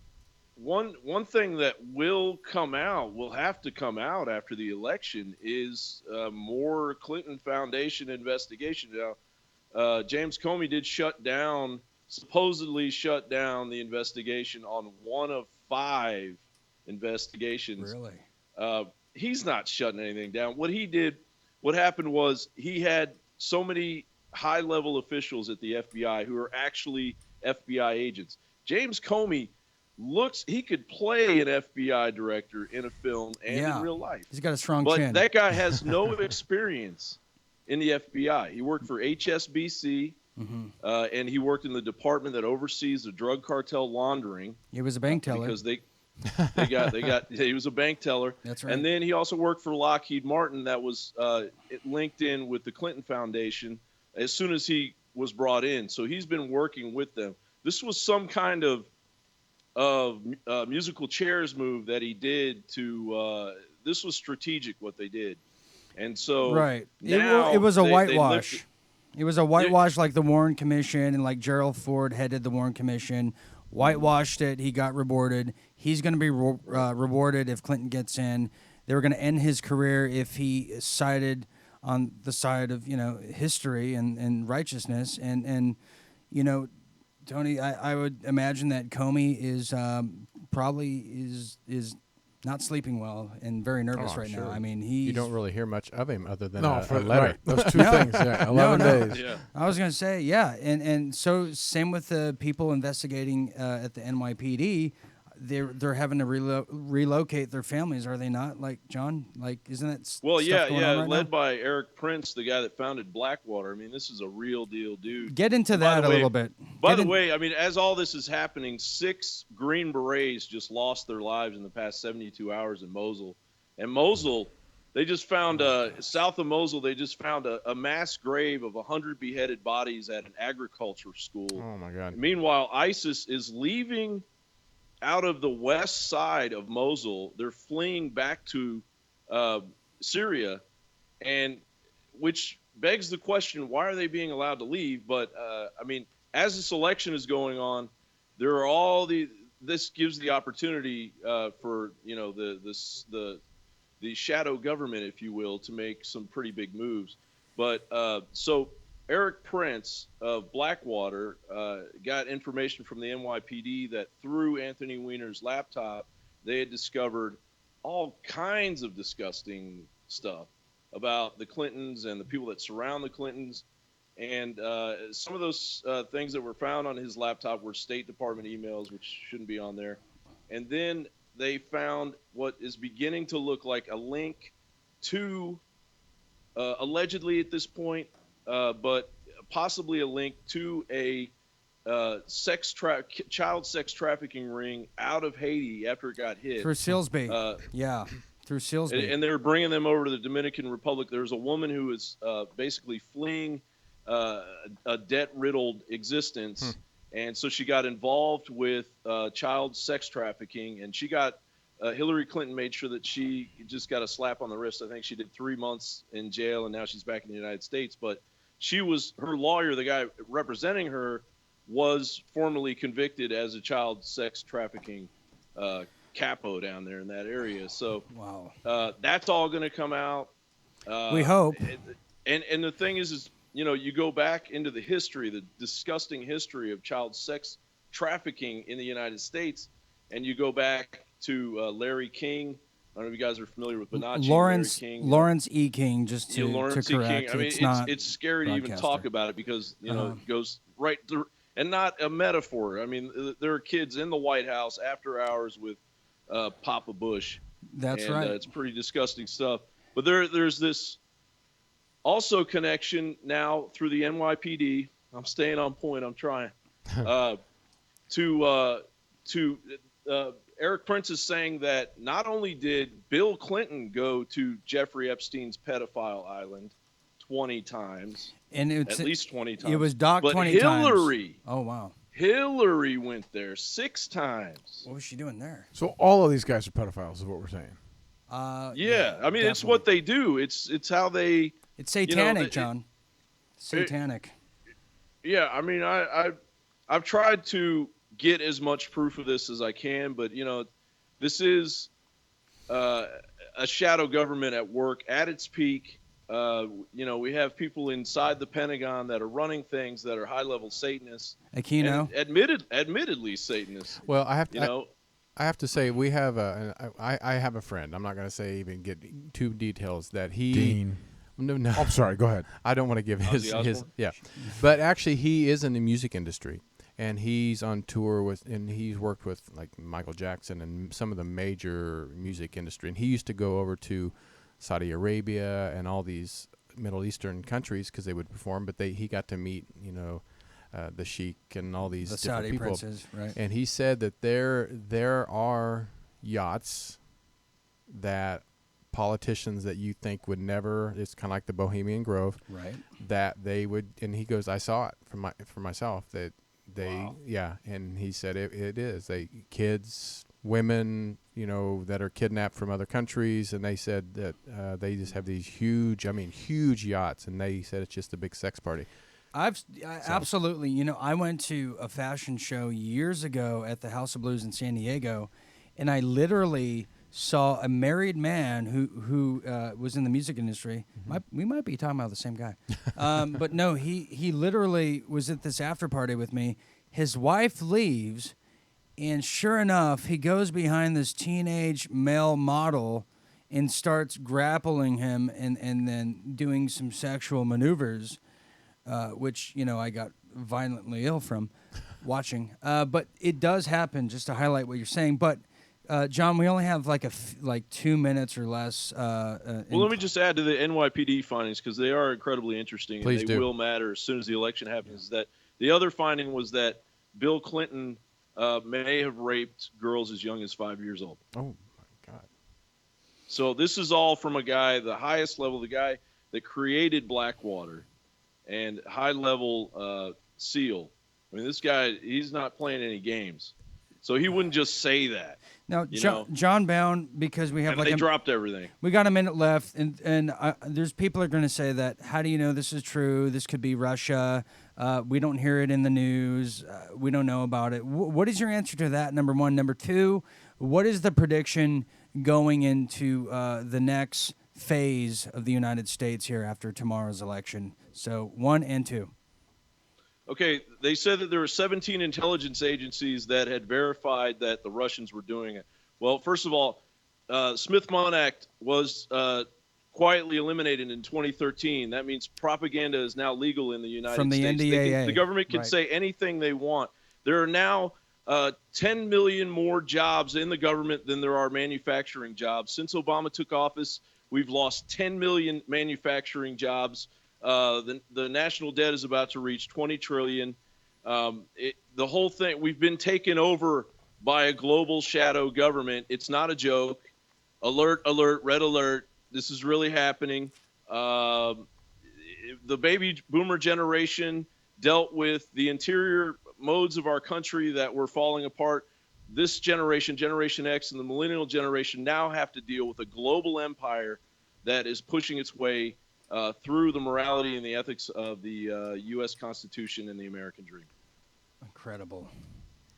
one thing that will have to come out after the election is more Clinton Foundation investigation. Now, James Comey did supposedly shut down the investigation on one of 5 investigations. Really? He's not shutting anything down. What happened was he had so many high-level officials at the FBI who are actually FBI agents. James Comey he could play an FBI director in a film and in real life. He's got a strong But chin. that guy has no experience in the FBI. He worked for HSBC, and he worked in the department that oversees the drug cartel laundering. He was a bank teller. Because he was a bank teller. That's right. And then he also worked for Lockheed Martin, that was linked in with the Clinton Foundation as soon as he was brought in. So he's been working with them. This was some kind of musical chairs move that he did this was strategic what they did. And so it was a whitewash. It was a whitewash like the Warren Commission, and like Gerald Ford headed the Warren Commission, whitewashed it. He got rewarded. He's going to be rewarded if Clinton gets in. They were going to end his career if he sided on the side of history and righteousness. And Tony, I would imagine that Comey is probably is not sleeping well and very nervous right now. I mean, you don't really hear much of him other than a letter. Right. Those 2 things, 11 days. Yeah. I was going to say, and so same with the people investigating at the NYPD. They're having to relocate their families, are they not? Like, John, isn't that stuff going on right led now? by Eric Prince, the guy that founded Blackwater. I mean, this is a real deal dude. Get into that a little bit. By the way, I mean, as all this is happening, 6 Green Berets just lost their lives in the past 72 hours in Mosul. And Mosul, they just found south of Mosul, they just found a mass grave of 100 beheaded bodies at an agriculture school. Oh my God! Meanwhile, ISIS is leaving out of the west side of Mosul. They're fleeing back to Syria, and which begs the question, why are they being allowed to leave? But I mean, as this election is going on, there are this gives the opportunity for the shadow government, if you will, to make some pretty big moves. But so Eric Prince of Blackwater got information from the NYPD that through Anthony Weiner's laptop, they had discovered all kinds of disgusting stuff about the Clintons and the people that surround the Clintons. And some of those things that were found on his laptop were State Department emails, which shouldn't be on there. And then they found what is beginning to look like a link to, allegedly at this point, but possibly a link to a child sex trafficking ring out of Haiti after it got hit. Through Silsby. Through Silsby. And they were bringing them over to the Dominican Republic. There's a woman who is basically fleeing a debt-riddled existence. And so she got involved with child sex trafficking, and she got Hillary Clinton made sure that she just got a slap on the wrist. I think she did 3 months in jail, and now she's back in the United States. But her lawyer, the guy representing her, was formerly convicted as a child sex trafficking capo down there in that area. So that's all going to come out. We hope. And the thing is you go back into the disgusting history of child sex trafficking in the United States, and you go back to Larry King. I don't know if you guys are familiar with Bonacci. Lawrence Larry King, Lawrence E. King, just to Lawrence E. correct. King. I mean, it's scary to even talk about it because it goes right through, and not a metaphor. I mean, there are kids in the White House after hours with Papa Bush. That's right. It's pretty disgusting stuff. But there's this also connection now through the NYPD. I'm staying on point. I'm trying to Eric Prince is saying that not only did Bill Clinton go to Jeffrey Epstein's pedophile island 20 times, and at least 20 times. It was docked 20 Hillary, times. Oh, wow. Hillary went there 6 times. What was she doing there? So all of these guys are pedophiles is what we're saying. Yeah, I mean, it's what they do. It's how they. It's satanic, John. Satanic. Yeah, I mean, I've tried to get as much proof of this as I can, but this is a shadow government at work at its peak. We have people inside the Pentagon that are running things that are high-level Satanists. Aquino, admittedly Satanists. Well, I have to say we have I have a friend. I'm not going to say even get too details that he. Dean. No. I'm sorry. Go ahead. I don't want to give his yeah, but actually he is in the music industry. And he's on tour and he's worked with like Michael Jackson and some of the major music industry. And he used to go over to Saudi Arabia and all these Middle Eastern countries because they would perform. But he got to meet, the Sheikh and all these different Saudi people. princes, right? And he said that there are yachts that politicians that you think would never. It's kind of like the Bohemian Grove, right? That they would. And he goes, I saw it for myself that. And he said it is kids, women, that are kidnapped from other countries, and they said that they just have these huge yachts, and they said it's just a big sex party. Absolutely. I went to a fashion show years ago at the House of Blues in San Diego, and I literally saw a married man who was in the music industry. We might be talking about the same guy. But no, he literally was at this after party with me. His wife leaves, and sure enough, he goes behind this teenage male model and starts grappling him and then doing some sexual maneuvers, which, I got violently ill from watching. But it does happen, just to highlight what you're saying. But John, we only have like 2 minutes or less. Well, let me just add to the NYPD findings because they are incredibly interesting. Please and they do. will matter as soon as the election happens. That the other finding was that Bill Clinton may have raped girls as young as 5 years old. Oh my God! So this is all from a guy, the highest level, the guy that created Blackwater and high-level SEAL. I mean, this guy, he's not playing any games. So he wouldn't just say that. Now, John Bound, because we have they dropped everything. We got a minute left, and there's people are going to say that. How do you know this is true? This could be Russia. We don't hear it in the news. We don't know about it. What is your answer to that? Number one. Number two, what is the prediction going into the next phase of the United States here after tomorrow's election? So 1 and 2. Okay, they said that there were 17 intelligence agencies that had verified that the Russians were doing it. Well, first of all, Smith-Monact was quietly eliminated in 2013. That means propaganda is now legal in the United States. From the NDAA. The government can say anything they want. There are now 10 million more jobs in the government than there are manufacturing jobs. Since Obama took office, we've lost 10 million manufacturing jobs. The national debt is about to reach 20 trillion. The whole thing, we've been taken over by a global shadow government. It's not a joke. Alert, alert, red alert. This is really happening. The baby boomer generation dealt with the interior modes of our country that were falling apart. This generation, Generation X, and the millennial generation now have to deal with a global empire that is pushing its way through the morality and the ethics of the U.S. Constitution and the American dream. Incredible.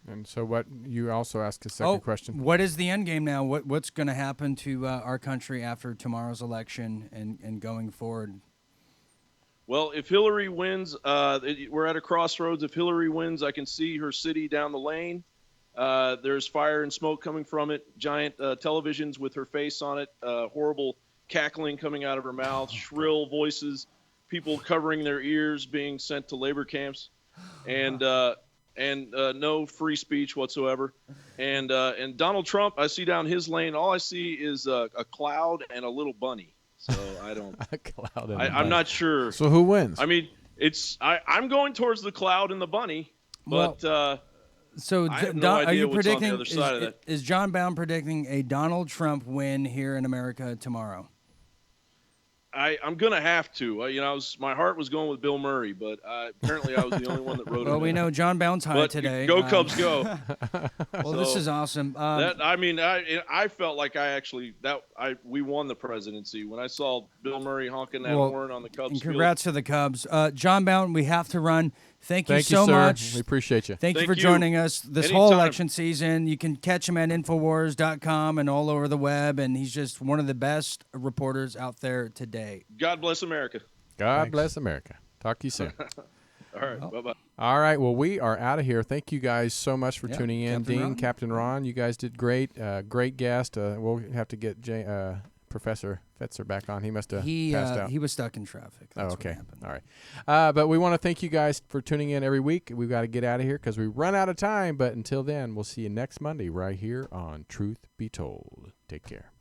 And so what you also asked a second question. What is the end game now? What's going to happen to our country after tomorrow's election and going forward? Well, if Hillary wins, we're at a crossroads. If Hillary wins, I can see her city down the lane. There's fire and smoke coming from it, giant televisions with her face on it, horrible cackling coming out of her mouth, shrill voices, people covering their ears being sent to labor camps, and no free speech whatsoever. And Donald Trump, I see down his lane, all I see is a cloud and a little bunny. So I don't A cloud and a I'm bunny. not sure. So who wins? I mean, I'm going towards the cloud and the bunny, but So, I have no are idea you what's on the predicting? other side of that. Is John Bound predicting a Donald Trump win here in America tomorrow? I'm gonna have to. My heart was going with Bill Murray, but apparently I was the only one that wrote it. Well, we know John Bound's high But today. go Cubs, go! Well, this So, is awesome. I felt like we won the presidency when I saw Bill Murray honking that horn on the Cubs. And field. congrats to the Cubs. John Bound, we have to run. Thank you Thank so you, sir. much. We appreciate you. Thank you Thank for you. joining us this whole Anytime. election season. You can catch him at Infowars.com and all over the web, and he's just one of the best reporters out there today. God bless America. God bless America. Talk to you soon. All right, bye-bye. All right. Well, we are out of here. Thank you guys so much for Yeah, tuning in. Captain Dean, Ron. Captain Ron, you guys did great. Great guest. We'll have to get Professor Fetzer back on. He must have passed out. He was stuck in traffic. That's Oh, okay. What happened. All right. But we want to thank you guys for tuning in every week. We've got to get out of here because we run out of time. But until then, we'll see you next Monday right here on Truth Be Told. Take care.